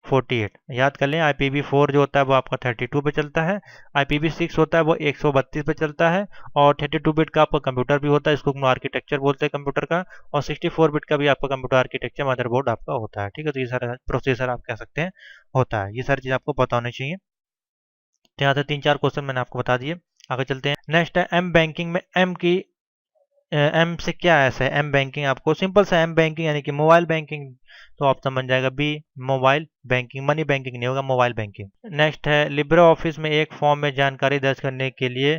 48। याद कर लें IPv4 जो होता है वो आपका 32 पे चलता है, IPv6 होता है वो 132 पे चलता है, और 32 बिट का आपका कंप्यूटर भी होता है, इसको हम आर्किटेक्चर बोलते हैं कंप्यूटर का, और 64 बिट का भी आपका कंप्यूटर आर्किटेक्चर मदरबोर्ड आपका होता है, ठीक है। तो ये सारा प्रोसेसर आप कह सकते हैं होता है। ये सारी चीज़ आपको पता होनी चाहिए। तो यहाँ से 3-4 क्वेश्चन मैंने आपको बता दिए। आगे चलते हैं। नेक्स्ट है एम बैंकिंग में एम की एम से क्या ऐसा है? एम बैंकिंग आपको सिंपल सा एम बैंकिंग यानी कि मोबाइल बैंकिंग। तो ऑप्शन बन जाएगा B mobile banking, money banking नहीं होगा, मोबाइल बैंकिंग। नेक्स्ट है लिब्रे ऑफिस में एक फॉर्म में जानकारी दर्ज करने के लिए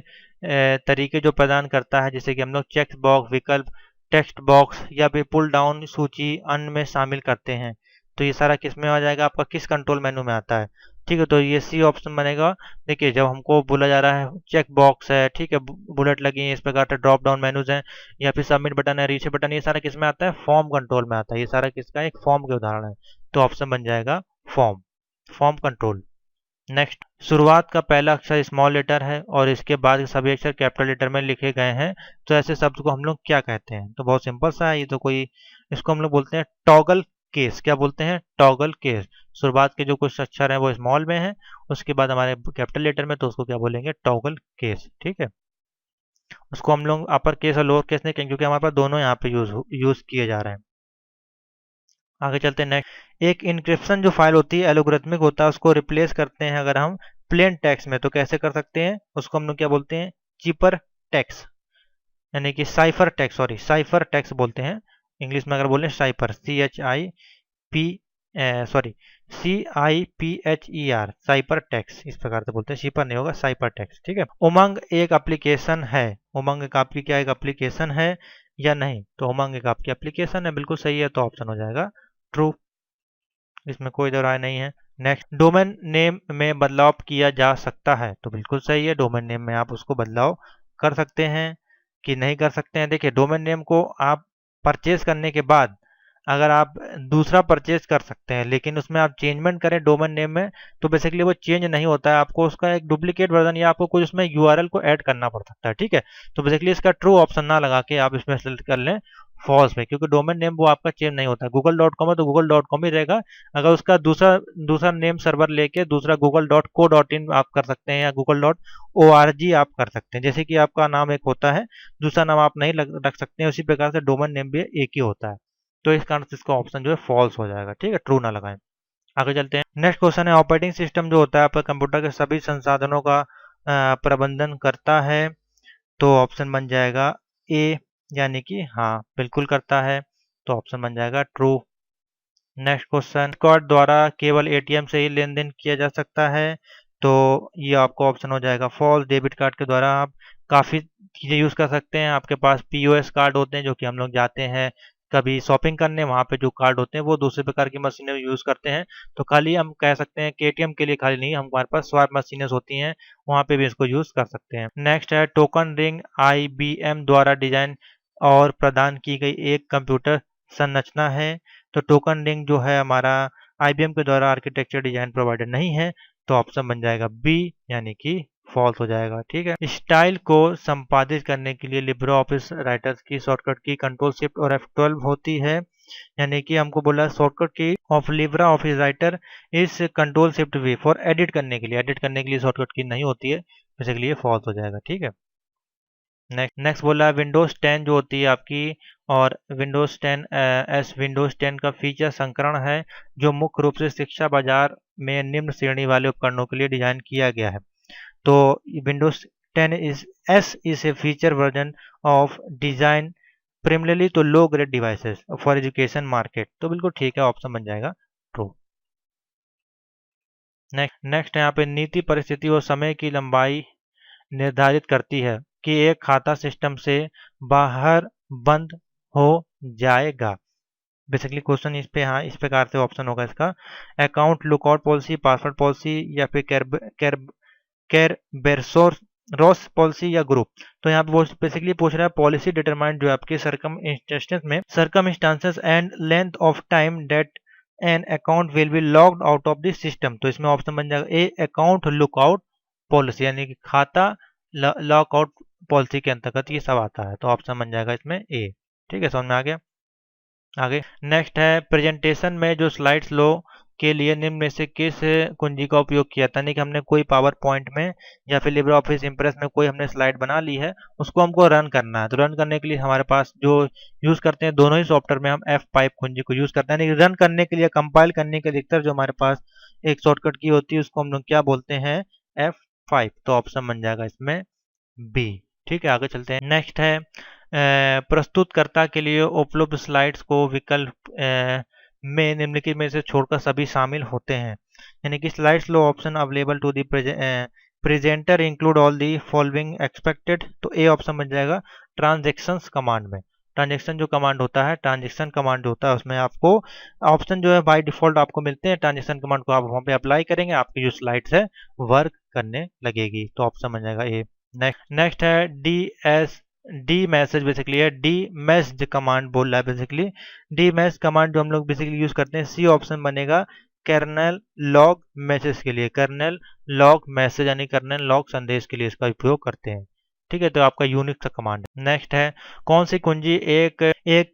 तरीके जो प्रदान करता है, जैसे कि हम लोग चेक बॉक्स, विकल्प, टेक्स्ट बॉक्स या फिर पुल डाउन सूची अन्य में शामिल करते हैं। तो ये सारा किस में आ जाएगा? आपका किस कंट्रोल मेनू में आता है, ठीक है। तो ये सी ऑप्शन बनेगा। देखिए जब हमको बोला जा रहा है चेक बॉक्स है, ठीक है, बुलेट लगी है, इस प्रकार से ड्रॉप डाउन मेनूज हैं, या फिर सबमिट बटन है, रीसेट बटन, ये सारा किस में आता है? फॉर्म कंट्रोल में आता है। ये सारा किसका? एक फॉर्म के उदाहरण है। तो ऑप्शन बन जाएगा फॉर्म, फॉर्म कंट्रोल। नेक्स्ट, शुरुआत का पहला अक्षर स्मॉल लेटर है और इसके बाद के सभी अक्षर कैपिटल लेटर में लिखे गए हैं, तो ऐसे शब्द को हम लोग क्या कहते हैं? तो बहुत सिंपल सा है ये तो कोई, इसको हम लोग बोलते हैं टॉगल केस। क्या बोलते हैं? Toggle case. शुरुआत के जो कुछ अक्षर हैं वो स्मॉल में है, उसके बाद हमारे कैपिटल लेटर में, तो उसको क्या बोलेंगे? टॉगल केस, ठीक है। उसको हम लोग अपर केस और लोअर केस नहीं कहेंगे क्योंकि हमारे पास दोनों यहाँ पे यूज किए जा रहे हैं। आगे चलते हैं। नेक्स्ट, एक इंक्रिप्शन जो फाइल होती है एलोग्रिथमिक होता है, उसको रिप्लेस करते हैं अगर हम प्लेन टेक्स्ट में, तो कैसे कर सकते हैं? उसको हम लोग क्या बोलते हैं? चीपर टेक्स्ट, यानी कि cipher text, sorry cipher text बोलते हैं। इंग्लिश में अगर बोलें cipher, CHIP sorry CIPHER, cipher text इस प्रकार से बोलते हैं, शिपर नहीं होगा, साइपर टेक्स्ट, ठीक है। उमंग एक एप्लीकेशन है। उमंग एक आपकी क्या एक एप्लीकेशन है या नहीं? तो उमंग एक आपकी एप्लीकेशन है, बिल्कुल सही है। तो ऑप्शन हो जाएगा ट्रू, इसमें कोई दो राय नहीं है। नेक्स्ट, डोमेन नेम में बदलाव किया जा सकता है। तो बिल्कुल सही है, डोमेन नेम में आप उसको बदलाव कर सकते हैं कि नहीं कर सकते हैं। देखिए डोमेन नेम को आप परचेज करने के बाद अगर आप दूसरा परचेज कर सकते हैं, लेकिन उसमें आप चेंजमेंट करें डोमेन नेम में, तो बेसिकली वो चेंज नहीं होता है, आपको उसका एक डुप्लीकेट वर्जन या आपको कुछ उसमें URL को ऐड करना पड़ सकता है, ठीक है। तो बेसिकली इसका ट्रू ऑप्शन ना लगा के आप इसमें सेलेक्ट कर लें फॉल्स में, क्योंकि डोमेन नेम वो आपका चेंज नहीं होता है। google.com है तो google.com ही रहेगा। अगर उसका दूसरा दूसरा नेम सर्वर लेके दूसरा google.co.in आप कर सकते हैं, या google.org आप कर सकते हैं। जैसे कि आपका नाम एक होता है, दूसरा नाम आप नहीं रख सकते हैं, उसी प्रकार से डोमेन नेम भी एक ही होता है। तो इस कारण से इसका ऑप्शन जो है फॉल्स हो जाएगा, ठीक है, ट्रू ना लगाएं। आगे चलते हैं। नेक्स्ट क्वेश्चन है, ऑपरेटिंग सिस्टम जो होता है आपका कंप्यूटर के सभी संसाधनों का प्रबंधन करता है। तो ऑप्शन बन जाएगा ए, यानी कि हाँ बिल्कुल करता है। तो ऑप्शन बन जाएगा ट्रू। नेक्स्ट क्वेश्चन, कार्ड द्वारा केवल ATM से ही लेन देन किया जा सकता है। तो ये आपको ऑप्शन हो जाएगा फॉल्स। डेबिट कार्ड के द्वारा आप काफ़ी चीज़ें यूज़ कर सकते हैं। आपके पास POS कार्ड होते हैं, जो कि हम लोग जाते हैं कभी शॉपिंग करने, वहाँ पे जो कार्ड होते हैं वो दूसरे प्रकार की मशीनें यूज़ करते हैं। तो खाली हम कह सकते हैं कि ATM के लिए खाली नहीं, हमारे पास स्वाइप मशीनें होती हैं, वहाँ पे भी इसको यूज़ कर सकते हैं। नेक्स्ट है, टोकन रिंग IBM द्वारा डिजाइन और प्रदान की गई एक कंप्यूटर संरचना है। तो टोकन रिंग जो है हमारा IBM के द्वारा आर्किटेक्चर डिजाइन प्रोवाइडेड नहीं है। तो ऑप्शन बन जाएगा बी, यानी कि फॉल्स हो जाएगा। ठीक है, स्टाइल को संपादित करने के लिए लिब्रे ऑफिस राइटर्स की शॉर्टकट की कंट्रोल शिफ्ट और F12 होती है, यानी कि हमको बोला शॉर्टकट की ऑफ लिब्रे ऑफिस राइटर इस control shift we for edit करने के लिए शॉर्टकट की नहीं होती है, बेसिकली ये फॉल्स हो जाएगा। ठीक है, नेक्स्ट बोला विंडोज 10 जो होती है आपकी, और विंडोज 10 विंडोज 10 का फीचर संस्करण है जो मुख्य रूप से शिक्षा बाजार में निम्न श्रेणी वाले उपकरणों के लिए डिजाइन किया गया है। तो Windows 10 is a feature version of design primarily to low grade devices for education market, तो बिल्कुल ठीक है, ऑप्शन बन जाएगा ट्रू। नेक्स्ट यहाँ पे नीति परिस्थिति और समय की लंबाई निर्धारित करती है कि एक खाता सिस्टम से बाहर बंद हो जाएगा। बेसिकली क्वेश्चन इस पे, हाँ, इस प्रकार से ऑप्शन होगा इसका, account lookout policy, password policy, या फिर कैरबेरसोस पॉलिसी या ग्रुप। तो यहाँ पे वो बेसिकली पूछ रहा है पॉलिसी डिटरमाइंड जो आपके circumstances and length of time that an account will be logged out of this system. तो इसमें ऑप्शन बन जाएगा ए, अकाउंट लुकआउट पॉलिसी, यानी कि खाता लॉकआउट पॉलिसी के अंतर्गत ये सब आता है, तो ऑप्शन बन जाएगा इसमें ए। ठीक है, समझ में आ गया। आगे नेक्स्ट है प्रेजेंटेशन में जो स्लाइड्स लो के लिए निम्न में से किस कुंजी का उपयोग किया था, यानी कि हमने कोई पावर पॉइंट में या फिर लिब्रे ऑफिस इम्प्रेस में कोई हमने स्लाइड बना ली है, उसको हमको रन करना है। तो रन करने के लिए हमारे पास जो यूज करते हैं दोनों ही सॉफ्टवेयर में हम F5 कुंजी को यूज करते हैं, यानी रन करने के लिए, कंपाइल करने के अधिकतर जो हमारे पास एक शॉर्टकट की होती है उसको हम लोग क्या बोलते हैं, F5। तो ऑप्शन बन जाएगा इसमें बी। ठीक है, आगे चलते हैं। नेक्स्ट है प्रस्तुतकर्ता के लिए उपलब्ध स्लाइड्स को विकल्प में निम्नलिखित में से छोड़कर सभी शामिल होते हैं, यानी कि slides low option available to the presenter include all the following expected. तो ए ऑप्शन बन जाएगा ट्रांजेक्शंस कमांड में। ट्रांजेक्शन जो कमांड होता है, ट्रांजेक्शन कमांड होता है, उसमें आपको ऑप्शन जो है बाय डिफॉल्ट आपको मिलते हैं। ट्रांजेक्शन कमांड को आप वहां पे अप्लाई करेंगे, आपकी जो स्लाइड्स है वर्क करने लगेगी, तो ऑप्शन बन जाएगा ए। नेक्स्ट है डी मैसेज, बेसिकली है डी मैसेज कमांड बोल रहा है। बेसिकली डी मैसेज कमांड जो हम लोग बेसिकली यूज करते हैं, सी ऑप्शन बनेगा कर्नेल लॉग मैसेज के लिए। कर्नेल लॉग मैसेज यानी कर्नेल लॉग संदेश के लिए इसका उपयोग करते हैं। ठीक है, तो आपका यूनिक सा कमांड है। नेक्स्ट है कौन सी कुंजी एक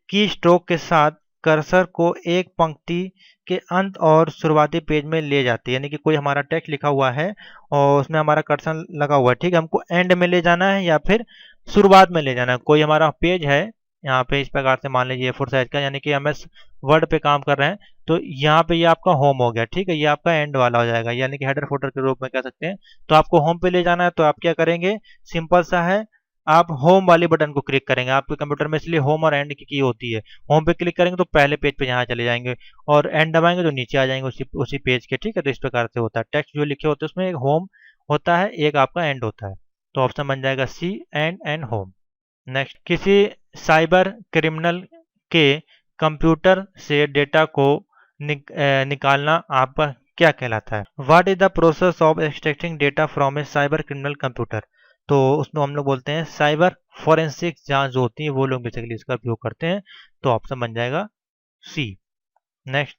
की स्ट्रोक के साथ कर्सर को एक पंक्ति के अंत और शुरुआती पेज में ले जाती है, यानी कि कोई हमारा टेक्स्ट लिखा हुआ है और उसमें हमारा कर्सर लगा हुआ है। ठीक है, हमको एंड में ले जाना है या फिर शुरुआत में ले जाना है। कोई हमारा पेज है यहाँ पे इस प्रकार से, मान लीजिए A4 साइज का, यानी कि MS वर्ड पे काम कर रहे हैं, तो यहाँ पे ये आपका होम हो गया। ठीक है, ये आपका एंड वाला हो जाएगा, यानी कि हेडर फोल्डर के रूप में कह सकते हैं। तो आपको होम पे ले जाना है, तो आप क्या करेंगे, सिंपल सा है, आप होम वाली बटन को क्लिक करेंगे। आपके कंप्यूटर में इसलिए होम और एंड की होती है। होम पे क्लिक करेंगे तो पहले पेज पे यहाँ चले जाएंगे, और एंड दबाएंगे तो नीचे आ जाएंगे उसी पेज के। ठीक है, तो इस प्रकार से होता है। टेक्स्ट जो लिखे होते हैं उसमें एक होम होता है, एक आपका एंड होता है, तो ऑप्शन बन जाएगा सी, एंड होम। नेक्स्ट, किसी साइबर क्रिमिनल के कंप्यूटर से डेटा को निकालना आपका क्या कहलाता है। What is the process of extracting data from A cyber criminal computer. तो उसमें हम लोग बोलते हैं साइबर फॉरेंसिक जांच जो होती है, वो लोग बेसिकली इसका उपयोग करते हैं, तो ऑप्शन बन जाएगा सी। नेक्स्ट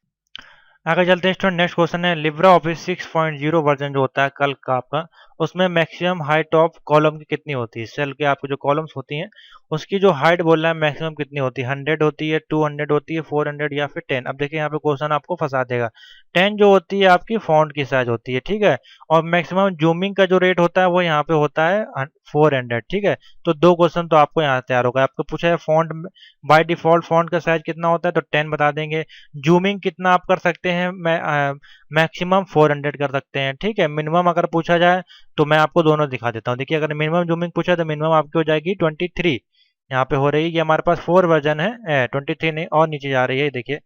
आगे चलते हैं स्टूडेंट। नेक्स्ट क्वेश्चन है लिब्रे ऑफिस 6.0 वर्जन जो होता है कल का आपका, उसमें मैक्सिमम हाइट ऑफ कॉलम की कितनी होती है। सेल के आपको जो कॉलम्स होती हैं उसकी जो हाइट बोल रहा है मैक्सिमम कितनी होती है, 100 होती है, 200 होती है, 400 या फिर 10। अब देखिए यहाँ पे क्वेश्चन आपको फंसा देगा। 10 जो होती है आपकी फॉन्ट की साइज होती है, ठीक है, और मैक्सिमम जूमिंग का जो रेट होता है वो यहाँ पे होता है 400। ठीक है, तो दो क्वेश्चन तो आपको यहाँ तैयार होगा। आपको पूछा है फॉन्ट बाय डिफॉल्ट फॉन्ट का साइज कितना होता है, तो 10 बता देंगे। जूमिंग कितना आप कर सकते हैं, मैक्सिमम 400 कर सकते हैं। ठीक है, मिनिमम अगर पूछा जाए तो मैं आपको दोनों दिखा देता हूँ। देखिए अगर मिनिमम जूमिंग पूछा तो मिनिमम आपकी हो जाएगी 23 यहाँ पे हो रही है। ये हमारे पास 4 वर्जन है, 23 नहीं और नीचे जा रही है, देखिए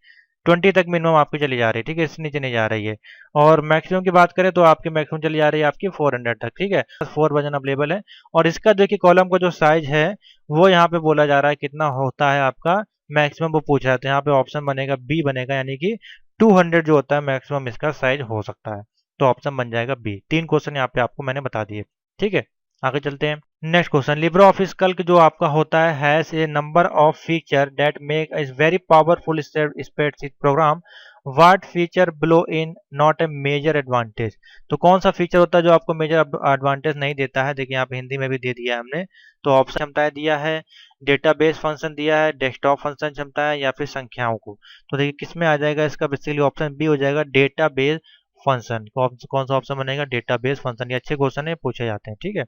20 तक मिनिमम आपकी चली जा रही है। ठीक है, इससे नीचे नहीं जा रही है। और मैक्सिमम की बात करें तो आपकी मैक्सिमम चली जा रही है आपकी 400 तक। ठीक है, 4 वर्जन अवेलेबल है। और इसका देखिए कॉलम का जो साइज है वो यहाँ पे बोला जा रहा है कितना होता है आपका मैक्सिमम, वो पूछा है, तो यहाँ पे ऑप्शन बनेगा बी बनेगा, यानी कि 200 जो होता है मैक्सिमम इसका साइज हो सकता है, तो ऑप्शन बन जाएगा बी। 3 क्वेश्चन यहाँ पे आपको मैंने बता दिए। ठीक है, आगे चलते हैं। Next question, Libre Office Calc जो आपका होता है has a number of feature that make is very powerful spreadsheet program what feature blow in not a major advantage, तो कौन सा फीचर होता है जो आपको मेजर एडवांटेज नहीं देता है। देखिए यहाँ पे हिंदी में भी दे दिया है हमने। तो ऑप्शन क्षमताएं दिया है, डेटाबेस फंक्शन दिया है, डेस्कटॉप फंक्शन क्षमता है, या फिर संख्याओं को। तो देखिए किस में आ जाएगा इसका, बेसिकली ऑप्शन बी हो जाएगा, डेटाबेस फंक्शन। कौन सा ऑप्शन बनेगा, डेटाबेस फंक्शन। ये अच्छे क्वेश्चन है, पूछे जाते हैं, ठीक है।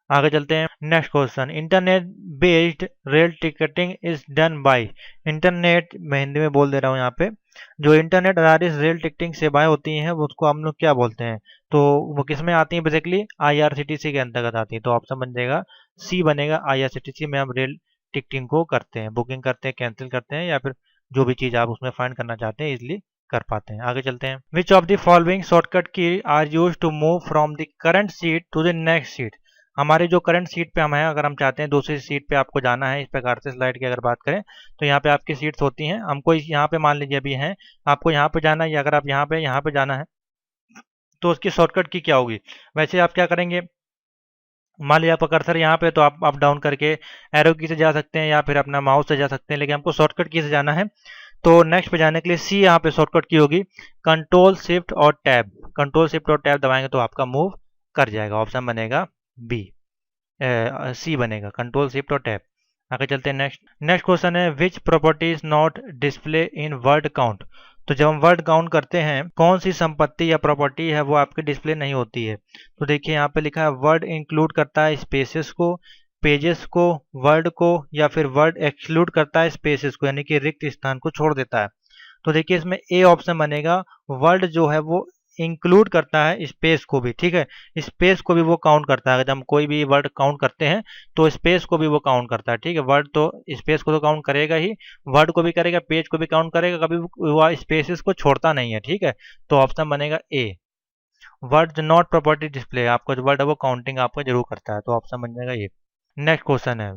आगे चलते हैं, next question, internet based rail ticketing is done by. Internet, मैं हिंदी में बोल दे रहा हूँ यहाँ पे, जो इंटरनेट आधारित रेल टिकटिंग सेवाएं होती हैं वो उसको हम लोग क्या बोलते हैं, तो वो किस में आती हैं, बेसिकली आईआरसीटीसी के अंतर्गत आती है। तो ऑप्शन बन जाएगा सी बनेगा, आईआरसीटीसी में हम रेल टिकटिंग को करते हैं, बुकिंग करते हैं, कैंसिल करते हैं, या फिर जो भी चीज़ आप उसमें फाइंड करना चाहते हैं इजिली कर पाते हैं। आगे चलते हैं, which of the following shortcut key are use to move from the current sheet to the next sheet. हमारे जो करंट सीट पे हम हैं, अगर हम चाहते हैं दूसरी सीट पे आपको जाना है, इस प्रकार से स्लाइड की अगर बात करें तो यहाँ पे आपकी सीट्स होती हैं, हमको यहाँ पे मान लीजिए अभी हैं, आपको यहाँ पे जाना है, या अगर आप यहाँ पे जाना है तो उसकी शॉर्टकट की क्या होगी। वैसे आप क्या करेंगे, मान लीजिए आपका कर्सर यहाँ पे, तो आप अप डाउन करके एरो की से जा सकते हैं, या फिर अपना माउस से जा सकते हैं, लेकिन हमको शॉर्टकट की से जाना है। तो नेक्स्ट पे जाने के लिए सी यहाँ पे शॉर्टकट की होगी, कंट्रोल शिफ्ट और टैब। कंट्रोल शिफ्ट और टैब दबाएंगे तो आपका मूव कर जाएगा। ऑप्शन बनेगा बी, सी बनेगा, कंट्रोल शिफ्ट और टैब। आगे चलते हैं, नेक्स्ट क्वेश्चन है, which property is not display in word count. तो जब हम वर्ड काउंट करते हैं, कौन सी संपत्ति या प्रॉपर्टी है वो आपकी डिस्प्ले नहीं होती है। तो देखिए यहाँ पे लिखा है, वर्ड इंक्लूड करता है स्पेसेस को, पेजेस को, वर्ड को, या फिर वर्ड एक्सक्लूड करता है स्पेसेस को, यानी कि रिक्त स्थान को छोड़ देता है। तो देखिए इसमें ए ऑप्शन बनेगा, वर्ड जो है वो इंक्लूड करता है स्पेस को भी, ठीक है, स्पेस को भी वो काउंट करता है। जब हम कोई भी वर्ड काउंट करते हैं तो स्पेस को भी वो काउंट करता है, ठीक है। वर्ड तो स्पेस को तो काउंट करेगा ही, वर्ड को भी करेगा, पेज को भी काउंट करेगा, कभी वो स्पेसेस को छोड़ता नहीं है, ठीक है। तो ऑप्शन बनेगा ए, वर्ड नॉट प्रॉपर्टी डिस्प्ले, आपका जो वर्ड है वो काउंटिंग आपका जरूर करता है। तो ऑप्शन बन जाएगा ये। नेक्स्ट क्वेश्चन है,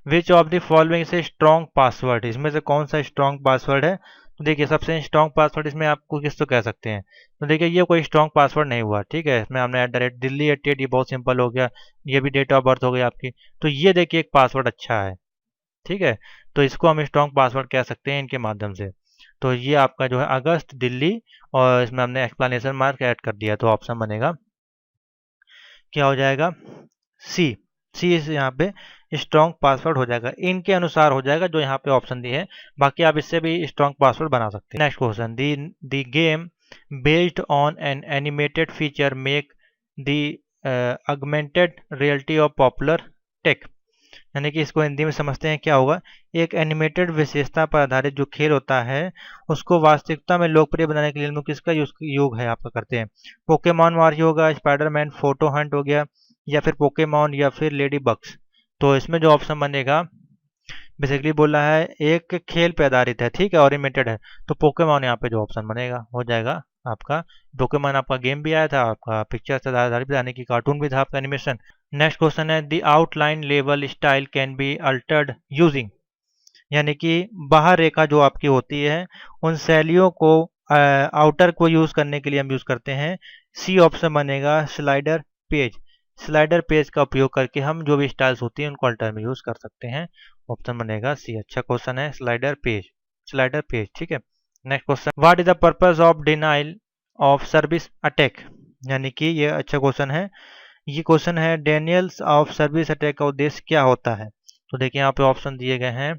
विच ऑफ द फॉलोइंग से स्ट्रॉन्ग पासवर्ड, इसमें से कौन सा स्ट्रॉन्ग पासवर्ड है। तो देखिए सबसे स्ट्रॉन्ग पासवर्ड इसमें आपको किस तो कह सकते हैं। तो देखिए ये कोई स्ट्रॉन्ग पासवर्ड नहीं हुआ, ठीक है। इसमें हमने @दिल्ली 88, ये बहुत सिंपल हो गया, ये भी डेट ऑफ बर्थ हो गई आपकी। तो ये देखिए एक पासवर्ड अच्छा है, ठीक है। तो इसको हम स्ट्रॉन्ग पासवर्ड कह सकते हैं इनके माध्यम से। तो ये आपका जो है अगस्त दिल्ली, और इसमें हमने एक्सप्लेनेशन मार्क ऐड कर दिया। तो ऑप्शन बनेगा क्या हो जाएगा, सी। सी इस यहाँ पे स्ट्रॉन्ग पासवर्ड हो जाएगा, इनके अनुसार हो जाएगा जो यहाँ पे ऑप्शन दिए हैं। बाकी आप इससे भी स्ट्रॉन्ग पासवर्ड बना सकते हैं। Next question, the game based on an animated feature make the augmented reality of popular tech. यानी कि इसको हिंदी में समझते हैं क्या होगा, एक एनिमेटेड विशेषता पर आधारित जो खेल होता है उसको वास्तविकता में लोकप्रिय बनाने के लिए हम लोग किसका योग है आपका करते हैं। पोकेमॉन मारियो होगा, स्पाइडरमैन फोटो हंट हो गया, या फिर पोकेमॉन, या फिर लेडी बग्स। तो इसमें जो ऑप्शन बनेगा, बेसिकली बोल रहा है एक खेल पे आधारित है, ठीक है, और एनिमेटेड है, तो पोकेमॉन यहाँ पे जो ऑप्शन बनेगा हो जाएगा आपका। पोकेमॉन आपका गेम भी आया था, आपका पिक्चर से आधारित भी, यानी कि कार्टून भी था आपका, एनिमेशन। नेक्स्ट क्वेश्चन है, the outline level style can be altered using. यानी कि बाहर रेखा जो आपकी होती है उन शैलियों को आउटर को यूज करने के लिए हम यूज करते हैं। सी ऑप्शन बनेगा, स्लाइडर पेज। स्लाइडर पेज का उपयोग करके हम जो भी स्टाइल्स होती हैं उनको अल्टर में यूज कर सकते हैं। ऑप्शन बनेगा सी, अच्छा क्वेश्चन है, स्लाइडर पेज, स्लाइडर पेज, ठीक है। Next question, what is the purpose of denial of service attack. यानी कि ये अच्छा क्वेश्चन है। ये क्वेश्चन है, डेनियल्स ऑफ सर्विस अटैक का उद्देश्य क्या होता है। तो देखिए यहाँ पे ऑप्शन दिए गए हैं,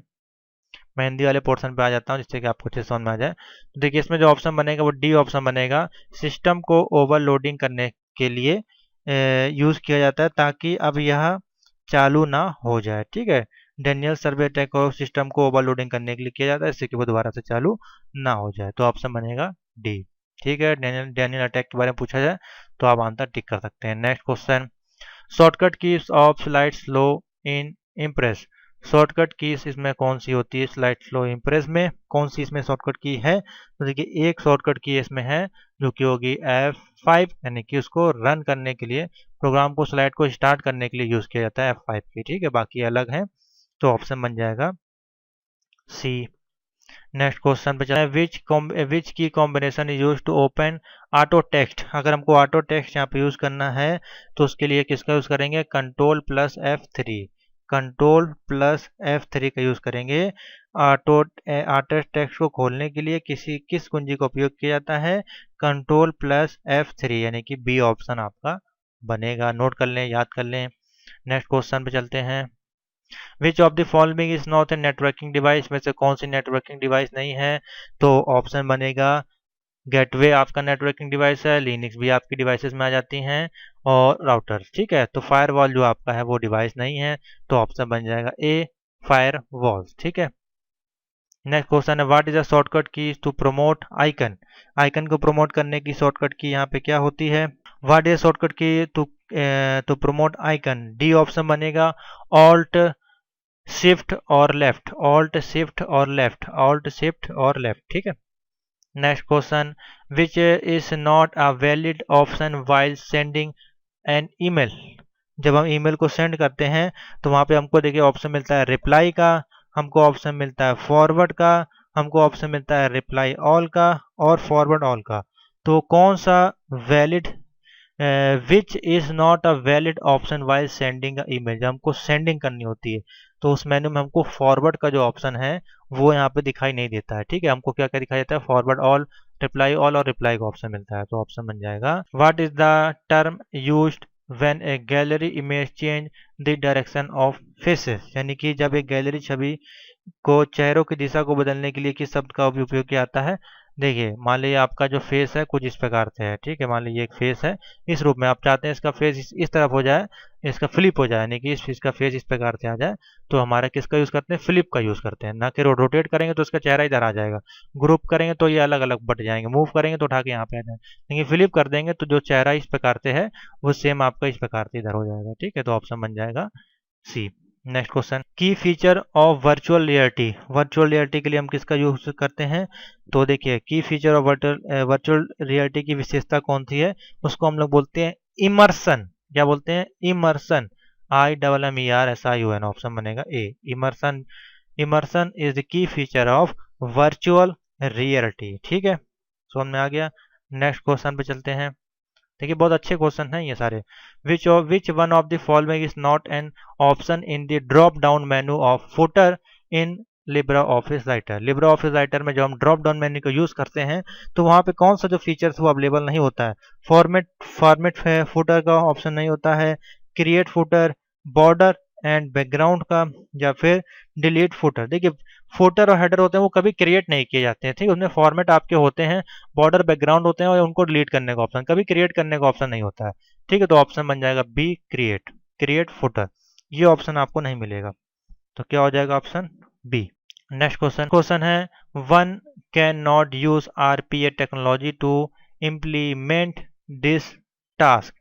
मैं हिंदी वाले पोर्शन पे आ जाता हूँ जिससे कि आपको अच्छे समझ में आ जाए। तो देखिए इसमें जो ऑप्शन बनेगा वो डी ऑप्शन बनेगा, सिस्टम को ओवरलोडिंग करने के लिए यूज किया जाता है ताकि अब यह चालू ना हो जाए, ठीक है। डेनियल सर्वे अटैक को सिस्टम को ओवरलोडिंग करने के लिए किया जाता है, इससे कि वो दोबारा से चालू ना हो जाए। तो ऑप्शन बनेगा डी, ठीक है। डेनियल अटैक के बारे में पूछा जाए तो आप आंसर टिक कर सकते हैं। Next question, shortcut keys of slide slow in impress. Shortcut keys इसमें कौन सी होती है, स्लाइड स्लो इम्प्रेस में कौन सी इसमें शॉर्टकट की है। तो देखिए एक शॉर्टकट की इसमें है जो कि होगी F5, यानी कि उसको रन करने के लिए, प्रोग्राम को स्लाइड को स्टार्ट करने के लिए यूज किया जाता है F5 की, ठीक है, बाकी अलग है। तो ऑप्शन बन जाएगा सी। नेक्स्ट क्वेश्चन पे चलते हैं, which key combination is use to open auto text. अगर हमको ऑटो टेक्स्ट यहाँ पे यूज करना है तो उसके लिए किसका यूज करेंगे, control plus F3। Control plus F3 का यूज करेंगे। आर्टेस्ट टेक्स्ट को खोलने के लिए किस कुंजी का उपयोग किया जाता है? कंट्रोल प्लस F3, यानी कि बी ऑप्शन आपका बनेगा। नोट कर लें, याद कर लें। नेक्स्ट क्वेश्चन पे चलते हैं। Which of the following is not a networking device, में से कौन सी नेटवर्किंग डिवाइस नहीं है? तो ऑप्शन बनेगा गेटवे आपका नेटवर्किंग डिवाइस है, लिनक्स भी आपकी डिवाइसेस में आ जाती हैं, और राउटर। ठीक है, तो फायरवॉल जो आपका है वो डिवाइस नहीं है, तो ऑप्शन बन जाएगा ए, फायरवॉल। ठीक है। नेक्स्ट क्वेश्चन है, what is a shortcut key to promote icon? Icon को प्रमोट करने की शॉर्टकट की यहाँ पे क्या होती है? What is shortcut key to promote icon? D option बनेगा ऑल्ट शिफ्ट और लेफ्ट, ऑल्ट शिफ्ट और लेफ्ट, ऑल्ट शिफ्ट और लेफ्ट। ठीक है। Next question, which is not a valid option while sending an email? जब हम ईमेल को send करते हैं तो वहां पे हमको देखिए ऑप्शन मिलता है रिप्लाई का, हमको ऑप्शन मिलता है फॉरवर्ड का, हमको ऑप्शन मिलता है रिप्लाई ऑल का और फॉरवर्ड ऑल का। तो कौन सा valid, which is not a valid option while sending email? जब हमको सेंडिंग करनी होती है तो उस मेन्यू में हमको फॉरवर्ड का जो ऑप्शन है वो यहाँ पे दिखाई नहीं देता है। ठीक है, हमको क्या क्या दिखाई देता है? फॉरवर्ड ऑल, रिप्लाई ऑल और रिप्लाई का ऑप्शन मिलता है। तो ऑप्शन बन जाएगा, what is the term used when A gallery image change the direction of faces? यानी कि जब एक गैलरी छवि को चेहरों की दिशा को बदलने के लिए किस शब्द का भी उपयोग किया जाता है? देखिए, मान लीजिए आपका जो फेस है कुछ इस प्रकार से है। ठीक है, मान लीजिए एक फेस है इस रूप में, आप चाहते हैं इसका फेस इस तरफ हो जाए, इसका फ्लिप हो जाए, यानी कि इसका फेस इस प्रकार से आ जाए, तो हमारा किसका यूज करते हैं? फ्लिप का यूज करते हैं। ना कि रोटेट करेंगे तो इसका चेहरा इधर आ जाएगा, ग्रुप करेंगे तो ये अलग अलग बट जाएंगे, मूव करेंगे तो उठा के यहाँ पे आ जाएंगे, लेकिन फ्लिप कर देंगे तो जो चेहरा इस प्रकार से है वो सेम आपका इस प्रकार से इधर हो जाएगा। ठीक है, तो ऑप्शन बन जाएगा सी। नेक्स्ट क्वेश्चन, की feature of virtual reality? Virtual reality के लिए हम किसका यूज करते हैं? तो देखिए, की फीचर ऑफ वर्चुअल रियलिटी की विशेषता कौन सी है? उसको हम लोग बोलते हैं इमर्सन। क्या बोलते हैं? Immersion, IMMERSION। ऑप्शन बनेगा A, immersion. Immersion is the key feature of virtual reality. ठीक है, समझ में आ गया। नेक्स्ट क्वेश्चन पे चलते हैं। देखिए, बहुत अच्छे क्वेश्चन हैं ये सारे। विच one of the following is not an option in the drop down menu of footer in Libre Office writer? Libra Office writer में जो हम ड्रॉप डाउन मेन्यू को यूज करते हैं तो वहां पे कौन सा जो फीचर्स वो अवेलेबल नहीं होता है? फॉर्मेट फुटर का ऑप्शन नहीं होता है, create footer, border and background का, या फिर डिलीट फुटर। देखिए, फुटर और हेडर होते हैं वो कभी क्रिएट नहीं किए जाते हैं। ठीक है, उसमें फॉर्मेट आपके होते हैं, बॉर्डर बैकग्राउंड होते हैं और उनको डिलीट करने का ऑप्शन, कभी क्रिएट करने का ऑप्शन नहीं होता है। ठीक है, तो ऑप्शन बन जाएगा बी, क्रिएट, क्रिएट फुटर। ये ऑप्शन आपको नहीं मिलेगा, तो क्या हो जाएगा? Option B. नेक्स्ट क्वेश्चन है, one can not use RPA technology to implement this task?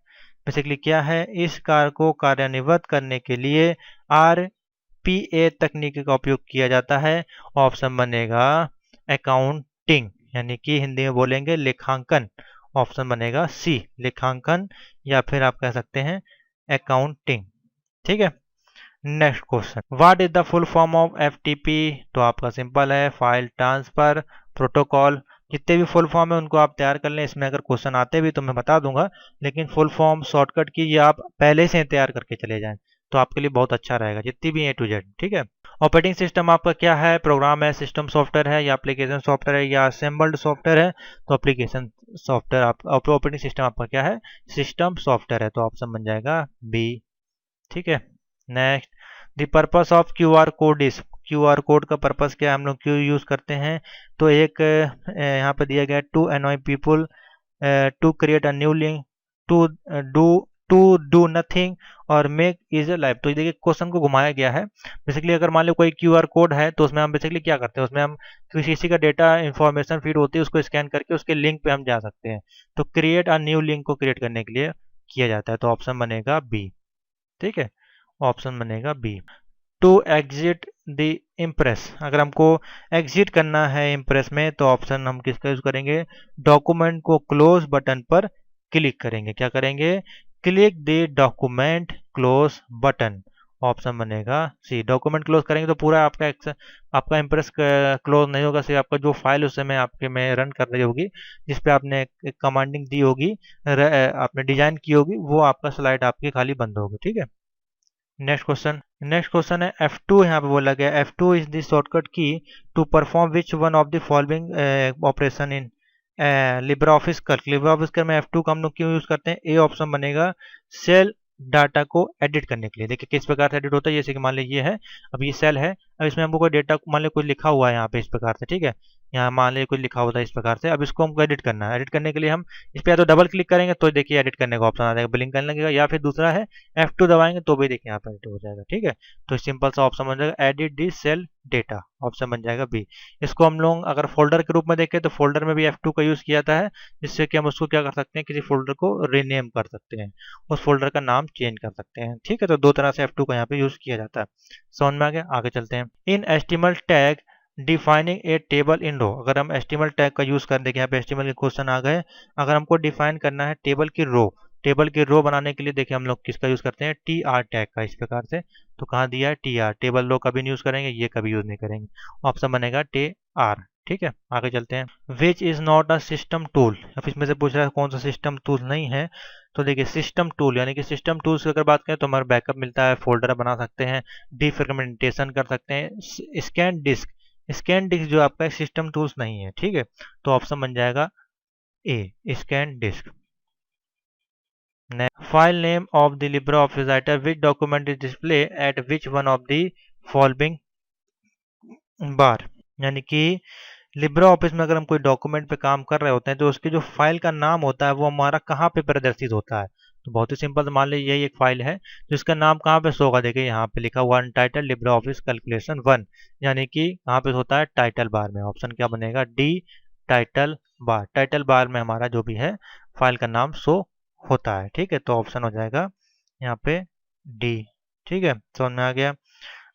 Basically क्या है? इस कार्य को कार्यान्वित करने के लिए RPA तकनीक का उपयोग किया जाता है। ऑप्शन बनेगा अकाउंटिंग, यानी कि हिंदी में बोलेंगे लेखांकन। ऑप्शन बनेगा सी, लेखांकन, या फिर आप कह सकते हैं अकाउंटिंग। ठीक है। Next question, what is the full form of FTP? तो आपका सिंपल है, फाइल ट्रांसफर प्रोटोकॉल। जितने भी फुल फॉर्म है उनको आप तैयार कर लें, इसमें अगर क्वेश्चन आते भी तो मैं बता दूंगा, लेकिन फुल फॉर्म शॉर्टकट की ये आप पहले से तैयार करके चले जाएं तो आपके लिए बहुत अच्छा रहेगा, जितनी भी A to Z। ठीक है। ऑपरेटिंग सिस्टम आपका क्या है? प्रोग्राम है, सिस्टम सॉफ्टवेयर है, या एप्लीकेशन सॉफ्टवेयर है, या असेंबल्ड सॉफ्टवेयर है? तो एप्लीकेशन सॉफ्टवेयर, ऑपरेटिंग सिस्टम आपका क्या है? सिस्टम सॉफ्टवेयर है, तो ऑप्शन बन जाएगा बी। ठीक है। Next, the purpose of QR code is? QR code का पर्पस क्या है, हम लोग क्यों यूज करते हैं? तो एक यहाँ पे दिया गया है, to annoy people, to create a new link, to do nothing, और मेक इज लाइफ। तो देखिए, क्वेश्चन को घुमाया गया है। बेसिकली अगर मान लो कोई QR कोड है तो उसमें हम बेसिकली क्या करते हैं? उसमें हम किसी का डेटा इंफॉर्मेशन फीड होती है, उसको स्कैन करके उसके लिंक पे हम जा सकते हैं। तो क्रिएट अ न्यू लिंक को क्रिएट करने के लिए किया जाता है, तो ऑप्शन बनेगा बी। ठीक है, ऑप्शन बनेगा B. To exit the Impress, अगर हमको एग्जिट करना है इम्प्रेस में तो ऑप्शन हम किसका यूज करेंगे? डॉक्यूमेंट को क्लोज बटन पर क्लिक करेंगे। क्या करेंगे? Click the document close button. Option बनेगा सी, डॉक्यूमेंट क्लोज करेंगे तो पूरा आपका इम्प्रेस क्लोज नहीं होगा, सिर्फ आपका जो फाइल उस समय आपके में रन कर रही होगी, जिसपे आपने कमांडिंग दी होगी, आपने डिजाइन की होगी, वो आपका स्लाइड आपकी खाली बंद होगी। ठीक है। नेक्स्ट क्वेश्चन है F2 यहाँ पे बोला गया F2 is the shortcut key to perform which one of the following operation in Libre Office Calc. Libre Office Calc में F2 का हम लोग क्यों यूज करते हैं? ए ऑप्शन बनेगा सेल डाटा को एडिट करने के लिए। देखिए किस प्रकार से एडिट होता है, जैसे कि मान लीजिए ये है, अब ये सेल है, अब इसमें हमको कोई डेटा मान लीजिए कोई लिखा हुआ है यहाँ पे इस प्रकार से, ठीक है, यहाँ मान लीजिए कुछ लिखा होता है इस प्रकार से, अब इसको हमको एडिट करना है। एडिट करने के लिए हम इस पर या तो डबल क्लिक करेंगे तो देखिए एडिट करने का ऑप्शन आ जाएगा, ब्लिंक करने लगेगा, या फिर दूसरा है F2 दबाएंगे तो भी देखिए यहाँ पर एडिट हो जाएगा, ठीक है। तो सिंपल सा ऑप्शन बन जाएगा एडिट दी सेल डेटा, ऑप्शन बन जाएगा बी। इसको हम लोग अगर फोल्डर के रूप में देखें तो फोल्डर में भी F2 का यूज किया जाता है, जिससे कि हम उसको क्या कर सकते हैं, किसी फोल्डर को रीनेम कर सकते हैं, उस फोल्डर का नाम चेंज कर सकते हैं, ठीक है। तो दो तरह से F2 का यहाँ पे यूज किया जाता है। समझ में आ गया? आगे चलते हैं। In HTML tag defining a table in row. अगर हम एस्टिमल टैग का यूज कर, देखिए यहाँ पे एस्टिमल के क्वेश्चन आ गए। अगर हमको डिफाइन करना है टेबल की रो, टेबल की रो बनाने के लिए देखिए हम लोग किसका यूज करते हैं, TR टैग का, इस प्रकार से। तो कहाँ दिया है TR, टेबल रो कभी नहीं यूज करेंगे, ये कभी यूज नहीं करेंगे, ऑप्शन बनेगा TR, ठीक है। आगे चलते हैं। विच is not a system tool. अब इसमें से पूछ रहा है कौन सा सिस्टम टूल नहीं है, तो देखिए सिस्टम टूल यानी कि सिस्टम टूल्स की अगर बात करें तो हमारा बैकअप मिलता है, फोल्डर बना सकते हैं, डिफ्रेगमेंटेशन कर सकते हैं, स्कैन डिस्क। स्कैन डिस्क जो आपका सिस्टम टूल्स नहीं है, ठीक है। तो ऑप्शन बन जाएगा A, scan disk. File name of the Libre Office Writer which document is display at which one of the following bar. यानी कि लिब्रा ऑफिस में अगर हम कोई डॉक्यूमेंट पे काम कर रहे होते हैं तो उसके जो फाइल का नाम होता है वो हमारा कहाँ पे प्रदर्शित होता है। तो बहुत ही सिंपल, मान लीजिए यही एक फाइल है तो इसका नाम कहाँ पे शो होगा, देखिए यहाँ पे लिखा हुआ अनटाइटल लिब्रा ऑफिस कैलकुलेशन 1, यानी कि कहाँ पे होता है, टाइटल बार में। ऑप्शन क्या बनेगा, D, title bar. Title bar में हमारा जो भी है फाइल का नाम शो होता है, ठीक है। तो ऑप्शन हो जाएगा यहाँ पे डी, ठीक है। समझ में आ गया?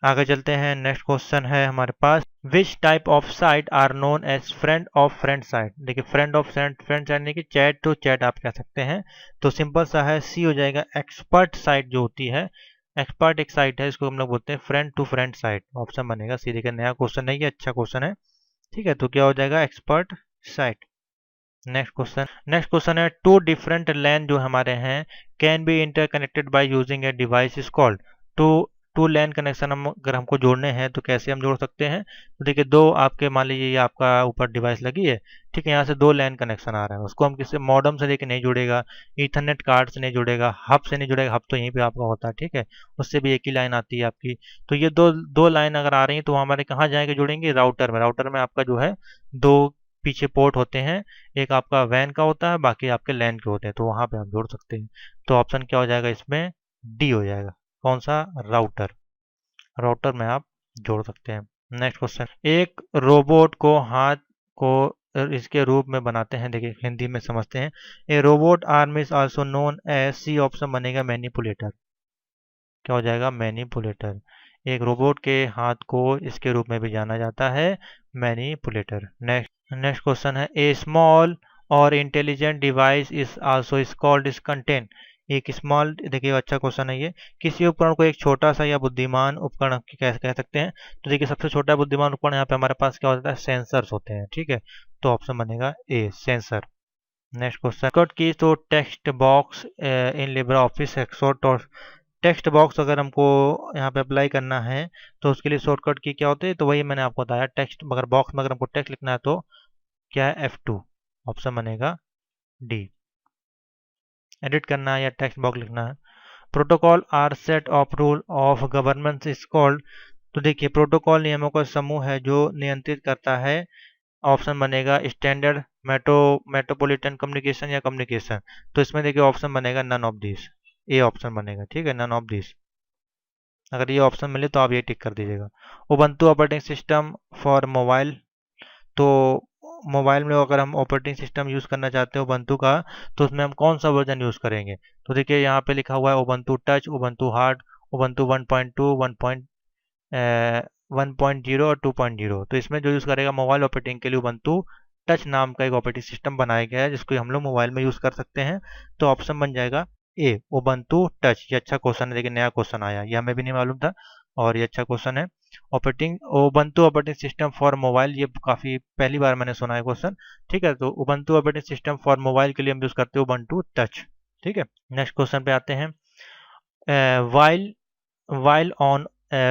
आगे चलते हैं। नेक्स्ट क्वेश्चन है हमारे पास, which type of site are known as friend of friend site. देखिए फ्रेंड ऑफ फ्रेंड साइट यानी कि चैट टू चैट आप कह सकते हैं। तो सिंपल सा है, सी हो जाएगा। एक्सपर्ट साइट जो होती है, एक्सपर्ट एक साइट है, इसको हम लोग बोलते हैं friend to friend site, option बनेगा सी। देखिए नया क्वेश्चन है ये, अच्छा क्वेश्चन है, ठीक है। तो क्या हो जाएगा, एक्सपर्ट साइट। नेक्स्ट क्वेश्चन है, टू डिफरेंट लैन जो हमारे हैं can be interconnected by using a device is called. Two two LAN connection हम अगर हमको जोड़ने हैं तो कैसे हम जोड़ सकते हैं, तो देखिए दो आपके, मान लीजिए ये आपका ऊपर डिवाइस लगी है, ठीक है, यहाँ से दो लैन कनेक्शन आ रहा है, उसको हम किसी मॉडम से लेके नहीं जुड़ेगा, ईथरनेट कार्ड से नहीं जुड़ेगा, हब से नहीं जुड़ेगा, हब तो यहीं पे आपका होता है, ठीक है, उससे भी एक ही लाइन आती है आपकी। तो ये दो दो लाइन अगर आ रही है तो हमारे कहाँ जाएंगे, जुड़ेंगे राउटर में। राउटर में आपका जो है दो पीछे पोर्ट होते हैं, एक आपका वैन का होता है, बाकी आपके लैन के होते हैं, तो वहां पे हम जोड़ सकते हैं। तो ऑप्शन क्या हो जाएगा इसमें, डी हो जाएगा। कौन सा, राउटर। राउटर में आप जोड़ सकते हैं। नेक्स्ट क्वेश्चन, एक रोबोट को हाथ को इसके रूप में बनाते हैं, देखिए हिंदी में समझते हैं। A robot arm is also known as, C option बनेगा मैनिपुलेटर। क्या हो जाएगा, मैनिपुलेटर। एक रोबोट के हाथ को इसके रूप में भी जाना जाता है, मैनिपुलेटर। नेक्स्ट क्वेश्चन है, ए स्मॉल और intelligent device is also is called is content. एक स्मॉल, देखिए अच्छा क्वेश्चन है ये, किसी उपकरण को एक छोटा सा या बुद्धिमान उपकरण कह सकते हैं। तो देखिए सबसे छोटा बुद्धिमान उपकरण यहाँ पे हमारे पास क्या होता है, सेंसर्स होते हैं, ठीक है। तो ऑप्शन बनेगा ए, सेंसर। नेक्स्ट क्वेश्चन, शॉर्टकट की तो text box in Libre office export, और टेक्स्ट बॉक्स अगर हमको यहाँ पे अप्लाई करना है तो उसके लिए शॉर्टकट की क्या होती है, तो वही मैंने आपको बताया, टेक्स्ट, अगर बॉक्स में अगर हमको टेक्स्ट लिखना है तो क्या है, F2, ऑप्शन बनेगा डी। एडिट करना है या टेक्स्ट बॉक्स लिखना है। Protocol are set of rule of governance is called. तो देखिए प्रोटोकॉल नियमों का समूह है जो नियंत्रित करता है, ऑप्शन बनेगा स्टैंडर्ड मेट्रोपॉलिटन कम्युनिकेशन या कम्युनिकेशन। तो इसमें देखिए ऑप्शन बनेगा none of this, A option बनेगा, ठीक है, नन ऑफ दिस। अगर ये ऑप्शन मिले तो आप ये टिक कर दीजिएगा। Ubuntu operating system for mobile, तो मोबाइल में अगर हम ऑपरेटिंग सिस्टम यूज़ करना चाहते हैं उबंटू का, तो उसमें हम कौन सा वर्जन यूज़ करेंगे, तो देखिए यहाँ पे लिखा हुआ है Ubuntu touch, Ubuntu hard, Ubuntu 1.2, 1.0 और 2.0। तो इसमें जो यूज़ करेगा मोबाइल ऑपरेटिंग के लिए उबंटू टच नाम का एक ऑपरेटिंग सिस्टम बनाया गया है, जिसको हम लोग मोबाइल में यूज़ कर सकते हैं। तो ऑप्शन बन जाएगा ए, उबंटू टच। ये अच्छा क्वेश्चन है, देखिए नया क्वेश्चन आया, ये हमें भी नहीं मालूम था और ये अच्छा क्वेश्चन है। Operating Ubuntu operating system for mobile, ये काफ़ी पहली बार मैंने सुना है क्वेश्चन, ठीक है। तो Ubuntu operating system for mobile के लिए हम यूज़ करते हैं उबंटू टच, ठीक है। नेक्स्ट क्वेश्चन पे आते हैं। While while on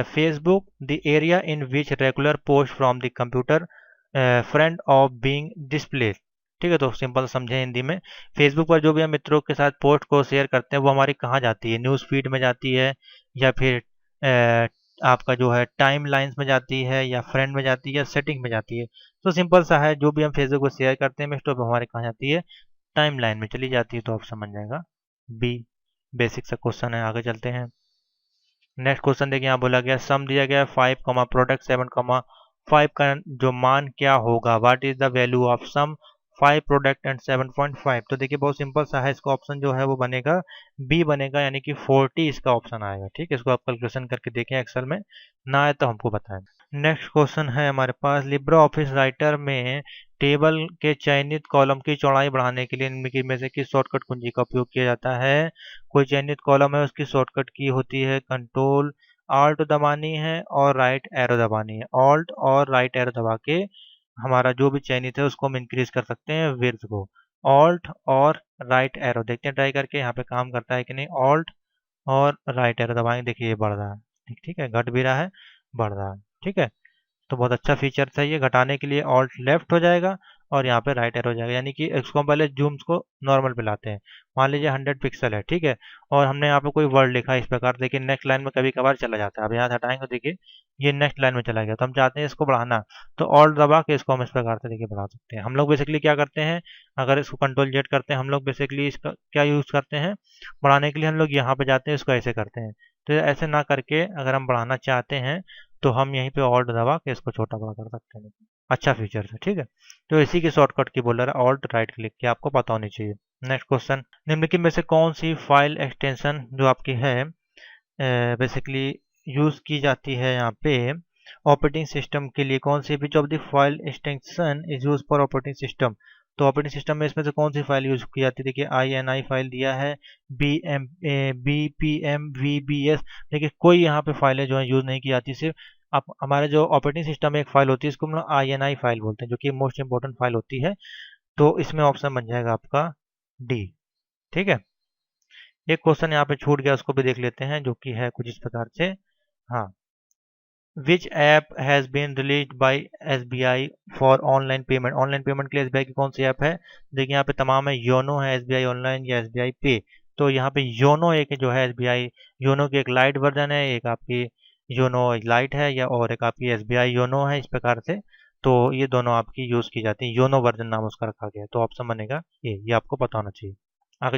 Facebook the area in which regular post from the computer friend of being displayed। ठीक है, तो सिंपल समझे हिंदी में, फेसबुक पर जो भी हम मित्रों के साथ पोस्ट को शेयर करते हैं वो हमारी कहाँ जाती है, न्यूज़ फीड में जाती है, या फिर आपका जो है टाइम लाइन्स में जाती है, या फ्रेंड में जाती है, या सेटिंग में जाती है। तो सिंपल सा है, जो भी हम फेसबुक पर शेयर करते हैं मित्रों वो हमारे कहाँ जाती है, टाइम लाइन में चली जाती है। तो आप समझ जाएगा बी, बेसिक सा क्वेश्चन है। आगे चलते हैं। नेक्स्ट क्वेश्चन देखिए, यहाँ बोला गया सम दिया गया 5 प्रोडक्ट 7 5 का जो मान क्या होगा, what is the value of sum 5 product and 7.5। तो देखिए बहुत सिंपल सा है, इसका ऑप्शन जो है वो बनेगा बी बनेगा, यानी कि 40 इसका ऑप्शन आएगा। ठीक है, इसको आप कैलकुलेशन करके देखें एक्सेल में, ना आए तो हमको बताएं। नेक्स्ट क्वेश्चन है हमारे पास, लिब्रा ऑफिस राइटर में टेबल के चयनित कॉलम की चौड़ाई बढ़ाने के लिए निम्नलिखित में से किस शॉर्टकट कुंजी का उपयोग किया जाता है। कोई चयनित कॉलम है, उसकी शॉर्टकट की होती है कंट्रोल ऑल्ट दबानी है और राइट एरो दबानी है। ऑल्ट और राइट एरो दबा के हमारा जो भी चयनित है उसको हम इंक्रीज कर सकते हैं विड्थ को। ऑल्ट और राइट एरो देखते हैं ट्राई करके यहाँ पे काम करता है कि नहीं। ऑल्ट और राइट एरो दबाएंगे, देखिए ये बढ़ रहा है। ठीक है, घट भी रहा है, बढ़ रहा है। ठीक है, तो बहुत अच्छा फीचर था ये। घटाने के लिए ऑल्ट लेफ्ट हो जाएगा और यहाँ पे राइट एरो हो जाएगा, यानी कि इसको हम पहले जूम्स को नॉर्मल पे लाते हैं। मान लीजिए 100 पिक्सल है, ठीक है, और हमने यहाँ पे कोई वर्ड लिखा है इस प्रकार, देखिए नेक्स्ट लाइन में कभी कभार चला जाता है। अब यहाँ हटाएंगे, देखिए ये नेक्स्ट लाइन में चला गया, तो हम चाहते हैं इसको बढ़ाना, तो ऑल्ट दबा के इसको हम इस प्रकार से देखिए बढ़ा सकते हैं। हम लोग बेसिकली क्या करते हैं, अगर इसको कंट्रोल जेड करते हैं हम लोग बेसिकली इसका क्या यूज करते हैं, बढ़ाने के लिए हम लोग यहाँ पे जाते हैं, इसको ऐसे करते हैं। तो ऐसे ना करके अगर हम बढ़ाना चाहते हैं तो हम यहीं पे ऑल्ट दबा के इसको छोटा बड़ा कर सकते हैं। अच्छा फीचर है, ठीक है। तो इसी की शॉर्टकट की बोल रहा है ऑल्ट राइट क्लिक की, आपको पता होनी चाहिए। नेक्स्ट क्वेश्चन, निम्नलिखित में से कौन सी फाइल एक्सटेंशन जो आपकी है बेसिकली यूज की जाती है यहाँ पे ऑपरेटिंग सिस्टम के लिए, कौन सी which of the file extension is use for operating system. तो ऑपरेटिंग सिस्टम में इसमें से कौन सी फाइल यूज की जाती है, देखिए INI फाइल दिया है, BPM VBS, देखिए कोई यहाँ पे फाइलें जो है यूज नहीं की जाती। सिर्फ आप हमारे जो ऑपरेटिंग सिस्टम में एक फाइल होती है इसको हम लोग INI फाइल बोलते हैं, जो कि मोस्ट इंपॉर्टेंट फाइल होती है। तो इसमें ऑप्शन बन जाएगा आपका डी। ठीक है, एक क्वेश्चन यहाँ पे छूट गया, उसको भी देख लेते हैं, जो कि है कुछ इस प्रकार से। हाँ, which app has been release by SBI for online payment. Online payment के लिए SBI की कौन सी ऐप है, देखिए यहाँ पे तमाम है, योनो है, SBI ऑनलाइन या SBI पे। तो यहाँ पे योनो एक जो है SBI योनो की एक लाइट वर्जन है, एक आपकी योनो लाइट है, या और एक आपकी SBI योनो है, इस प्रकार से। तो ये दोनों आपकी यूज़ की जाती है, योनो वर्जन नाम उसका रखा गया है। तो ऑप्शन बनेगा ये आपको पता होना चाहिए। आगे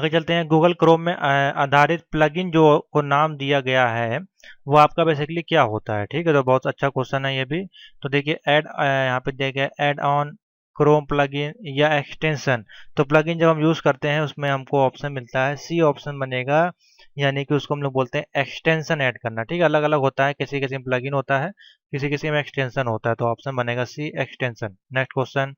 चलते हैं गूगल क्रोम में आधारित प्लगइन जो को नाम दिया गया है वो आपका बेसिकली क्या होता है। ठीक है, तो बहुत अच्छा क्वेश्चन है ये भी। तो देखिए ऐड यहाँ पे दिया गया ऐड ऑन क्रोम प्लगइन या एक्सटेंशन। तो प्लगइन जब हम यूज करते हैं उसमें हमको ऑप्शन मिलता है सी, ऑप्शन बनेगा, यानी कि उसको हम लोग बोलते हैं एक्सटेंशन ऐड करना। ठीक है, अलग अलग होता है, किसी किसी में प्लगइन होता है, किसी किसी में एक्सटेंशन होता है। तो ऑप्शन बनेगा सी, एक्सटेंशन। नेक्स्ट क्वेश्चन,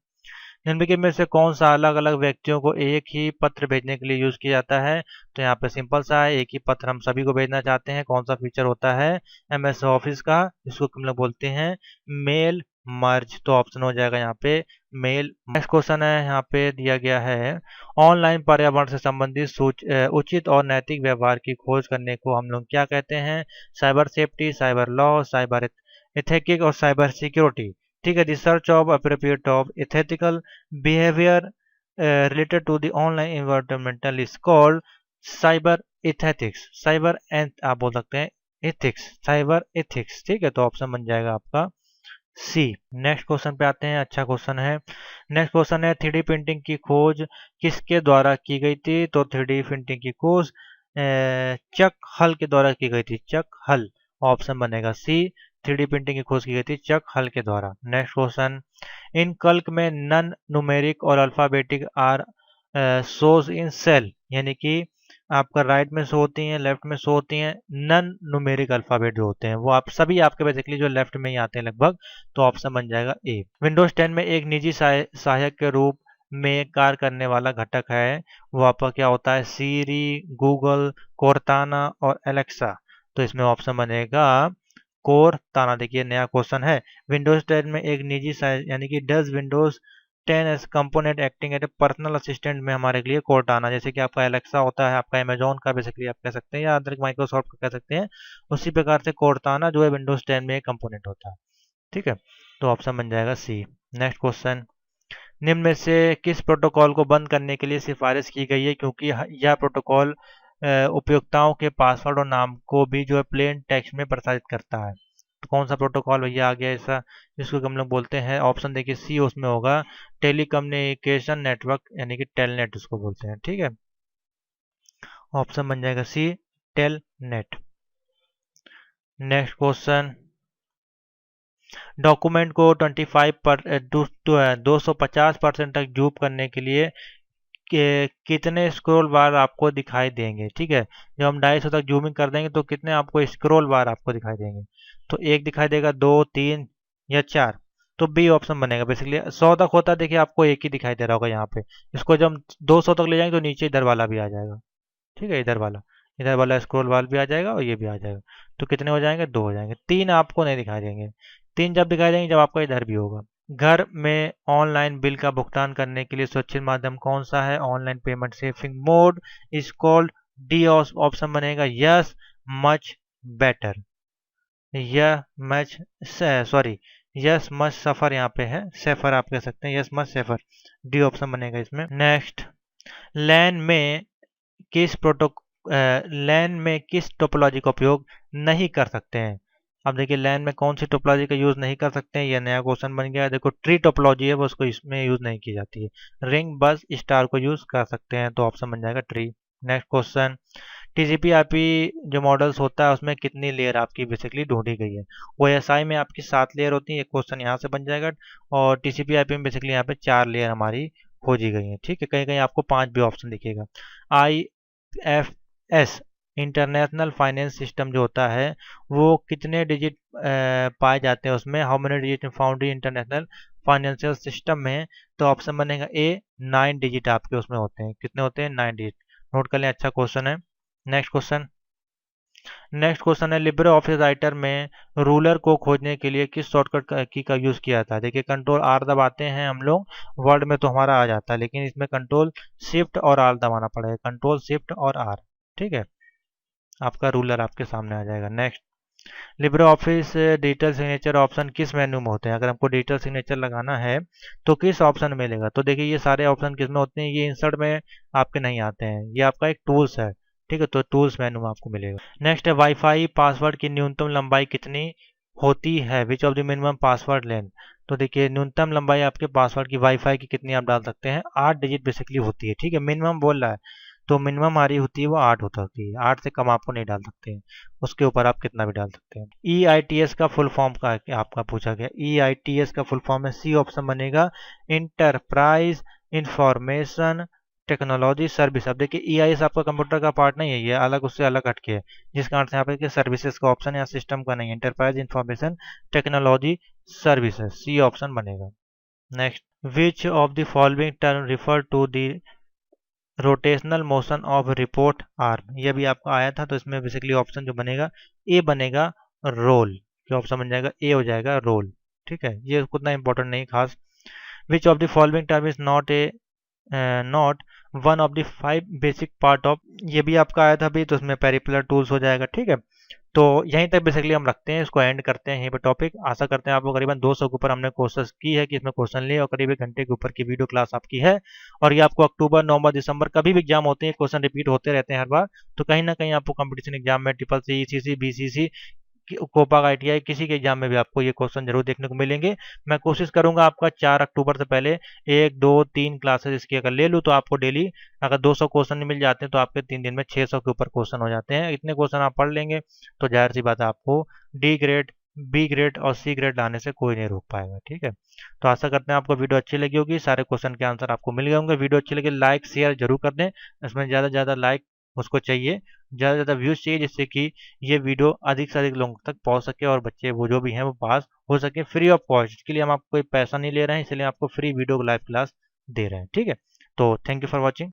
निम्नलिखित में से कौन सा अलग अलग व्यक्तियों को एक ही पत्र भेजने के लिए यूज किया जाता है। तो यहाँ पे सिंपल सा है, एक ही पत्र हम सभी को भेजना चाहते हैं, कौन सा फीचर होता है MS ऑफिस का, इसको हम लोग बोलते हैं मेल मर्ज। तो ऑप्शन हो जाएगा यहाँ पे मेल। नेक्स्ट क्वेश्चन है यहाँ पे दिया गया है, ऑनलाइन पर्यावरण से संबंधित उचित और नैतिक व्यवहार की खोज करने को हम लोग क्या कहते हैं। Cyber safety, cyber law, cyber ethics और साइबर सिक्योरिटी। ठीक है, research of appropriate of ethical behaviour related to the online environmental is called cyber ethics. Cyber आप बोल सकते हैं एथिक्स, साइबर एथिक्स। ठीक है, तो ऑप्शन बन जाएगा आपका सी। नेक्स्ट क्वेश्चन पे आते हैं, अच्छा क्वेश्चन है। नेक्स्ट क्वेश्चन है 3D प्रिंटिंग की खोज किसके द्वारा की गई थी। तो 3D प्रिंटिंग की खोज चक हल के द्वारा की गई थी, चक हल। ऑप्शन बनेगा सी, 3D प्रिंटिंग की खोज की गई थी चक हल के द्वारा। नेक्स्ट क्वेश्चन, इन कल्क में नन न्यूमेरिक और alphabetic are shows in cell, यानी कि आपका राइट में शो होती हैं, लेफ्ट में शो होती हैं, नन न्यूमेरिक अल्फाबेट जो होते हैं वो आप सभी आपके बेसिकली जो लेफ्ट में ही आते हैं लगभग। तो ऑप्शन बन जाएगा ए। विंडोज 10 में एक निजी सहायक के रूप में कार्य करने वाला घटक है, वो आपका क्या होता है, सीरी, गूगल, कोर्ताना और एलेक्सा। तो इसमें ऑप्शन बनेगा कोर्ताना। देखिए नया क्वेश्चन है, विंडोज 10 में एक निजी यानी कि does Windows 10 as component acting as a personal assistant में हमारे लिए कोर्टाना, जैसे कि आपका एलेक्सा होता है, आपका अमेजोन का बेसिकली आप कह सकते हैं, या अदर माइक्रोसॉफ्ट का कह सकते हैं, उसी प्रकार से कोर्टाना जो है विंडोज 10 में एक कंपोनेंट होता है। ठीक है, तो ऑप्शन बन जाएगा सी। नेक्स्ट क्वेश्चन, निम्न में से किस प्रोटोकॉल को बंद करने के लिए सिफारिश की गई है, क्योंकि यह प्रोटोकॉल उपयोक्ताओं के पासवर्ड और नाम को भी जो है प्लेन टेक्स्ट में प्रसारित करता है। तो कौन सा प्रोटोकॉल भैया आ गया ऐसा, जिसको हम लोग बोलते हैं, ऑप्शन देखिए सी उसमें होगा, टेलीकम्युनिकेशन नेटवर्क यानी कि टेलनेट उसको बोलते हैं। ठीक है, ऑप्शन बन जाएगा सी, टेलनेट। नेक्स्ट क्वेश्चन, डॉक्यूमेंट को 250% तक जूम करने के लिए कितने स्क्रॉल बार आपको दिखाई देंगे। ठीक है, जब हम 250 तक जूमिंग कर देंगे तो कितने आपको स्क्रॉल बार आपको दिखाई देंगे, तो एक दिखाई देगा, 2, 3 या 4, तो बी ऑप्शन बनेगा। बेसिकली 100 तक होता है, देखिए आपको एक ही दिखाई दे रहा होगा यहाँ पे, इसको जब हम 200 तक ले जाएंगे तो नीचे इधर वाला भी आ जाएगा। ठीक है, इधर वाला स्क्रॉल बार भी आ जाएगा और ये भी आ जाएगा, तो कितने हो जाएंगे, 2 हो जाएंगे। 3 आपको नहीं दिखाई देंगे, 3 जब दिखाई देंगे जब आपका इधर भी होगा। घर में ऑनलाइन बिल का भुगतान करने के लिए सुरक्षित माध्यम कौन सा है, online payment saving mode is called D, option बनेगा यस मच बेटर, यह मच सॉरी यस मच सफर, यहाँ पे है सेफर आप कह सकते हैं, yes much safer, D option बनेगा इसमें। नेक्स्ट, लैन में किस लैन में किस टोपोलॉजी का उपयोग नहीं कर सकते हैं। अब देखिए लैन में कौन सी टोपोलॉजी का यूज नहीं कर सकते हैं, यह नया क्वेश्चन बन गया है। देखो ट्री टोपोलॉजी है वो, उसको इसमें यूज नहीं की जाती है। रिंग, बस, स्टार को यूज कर सकते हैं, तो ऑप्शन बन जाएगा tree. Next question, TCP IP जो मॉडल्स होता है उसमें कितनी लेयर आपकी बेसिकली ढूंढी गई है। ओएसआई में आपकी 7 लेयर होती है, एक क्वेश्चन यहाँ से बन जाएगा, और टीसीपी आईपी में बेसिकली यहाँ पे 4 लेयर हमारी खोजी गई है। ठीक है, कहीं कहीं आपको 5 भी ऑप्शन दिखेगा। IFS इंटरनेशनल फाइनेंस सिस्टम जो होता है वो कितने डिजिट पाए जाते हैं उसमें, how many digit found international financial system में, तो ऑप्शन बनेगा ए, 9 डिजिट आपके उसमें होते हैं। कितने होते हैं, 9 डिजिट, नोट कर लें, अच्छा क्वेश्चन है। नेक्स्ट क्वेश्चन है, लिब्रे ऑफिस राइटर में रूलर को खोजने के लिए किस शॉर्टकट की का यूज किया था। देखिए कंट्रोल आर दबाते हैं हम लोग, वर्ड में तो हमारा आ जाता है, लेकिन इसमें कंट्रोल शिफ्ट और आर दबाना पड़ेगा, कंट्रोल शिफ्ट और आर। ठीक है, आपका रूलर आपके सामने आ जाएगा। Next, Libre office digital signature option किस मेन्यू में होते हैं, अगर हमको डिजिटल सिग्नेचर लगाना है तो किस ऑप्शन में मिलेगा। तो देखिए ये सारे ऑप्शन किस में होते हैं, ये इंसर्ट में आपके नहीं आते हैं, ये आपका एक टूल्स है। ठीक है, तो टूल्स मेन्यू में आपको मिलेगा। नेक्स्ट है, वाईफाई पासवर्ड की न्यूनतम लंबाई कितनी होती है, विच of the minimum password length. तो देखिए न्यूनतम लंबाई आपके पासवर्ड की वाईफाई की कितनी आप डाल सकते हैं, 8 डिजिट बेसिकली होती है। ठीक है, मिनिमम बोल रहा है तो मिनिमम हमारी होती है वो 8 होती है, 8 से कम आपको नहीं डाल सकते हैं, उसके ऊपर आप कितना भी डाल सकते हैं। EITS का फुल फॉर्म का आपका पूछा गया, EITS का फुल फॉर्म है, सी ऑप्शन बनेगा, इंटरप्राइज इंफॉर्मेशन टेक्नोलॉजी सर्विस। अब देखिए EIS आपका कंप्यूटर का पार्ट नहीं है, ये अलग, उससे अलग हटके है, जिस कारण से यहाँ पे सर्विसेज का ऑप्शन है, सिस्टम का नहीं है, enterprise information technology services, C option बनेगा। Next, which of the following term refer to the rotational motion of robot arm, ये भी आपको आया था, तो इसमें बेसिकली ऑप्शन जो बनेगा ए बनेगा, रोल, क्या ऑप्शन बन जाएगा, ए हो जाएगा रोल। ठीक है, ये उतना इंपॉर्टेंट नहीं खास। विच of the following term is not one of the 5 basic part of, ये भी आपका आया था भी, तो उसमें पेरिकुलर टूल्स हो जाएगा। ठीक है, तो यहीं तक बेसिकली हम रखते हैं, इसको एंड करते हैं यहीं पे टॉपिक। आशा करते हैं आपको करीबन 200 के ऊपर हमने कोशिश की है कि इसमें क्वेश्चन लिए, और करीब 1 घंटे के ऊपर की वीडियो क्लास आपकी है, और ये आपको अक्टूबर, नवंबर, दिसंबर कभी भी एग्जाम होते हैं, क्वेश्चन रिपीट होते रहते हैं हर बार, तो कहीं ना कहीं आपको कंपटीशन एग्जाम में ट्रिपल सी, BCC, कोपा का ITI किसी के एग्जाम में भी आपको ये क्वेश्चन जरूर देखने को मिलेंगे। मैं कोशिश करूंगा आपका 4 अक्टूबर से पहले 1, 2, 3 क्लासेस इसकी अगर ले लूँ तो आपको डेली अगर 200 क्वेश्चन मिल जाते हैं तो आपके 3 दिन में 600 के ऊपर क्वेश्चन हो जाते हैं। इतने क्वेश्चन आप पढ़ लेंगे तो जाहिर सी बात है आपको D ग्रेड, B ग्रेड और C ग्रेड लाने से कोई नहीं रोक पाएगा। ठीक है, तो आशा करते हैं आपको वीडियो अच्छी लगी होगी, सारे क्वेश्चन के आंसर आपको मिल गए होंगे। वीडियो अच्छी लगी लाइक शेयर जरूर कर दें, इसमें ज़्यादा से ज़्यादा लाइक उसको चाहिए, ज़्यादा से ज़्यादा व्यूज़ चाहिए, जिससे कि ये वीडियो अधिक से अधिक लोगों तक पहुंच सके और बच्चे वो जो भी हैं वो पास हो सके फ्री ऑफ कॉस्ट। इसके लिए हम आपको कोई पैसा नहीं ले रहे हैं, इसलिए आपको फ्री वीडियो लाइव क्लास दे रहे हैं। ठीक है, तो थैंक यू फॉर वॉचिंग।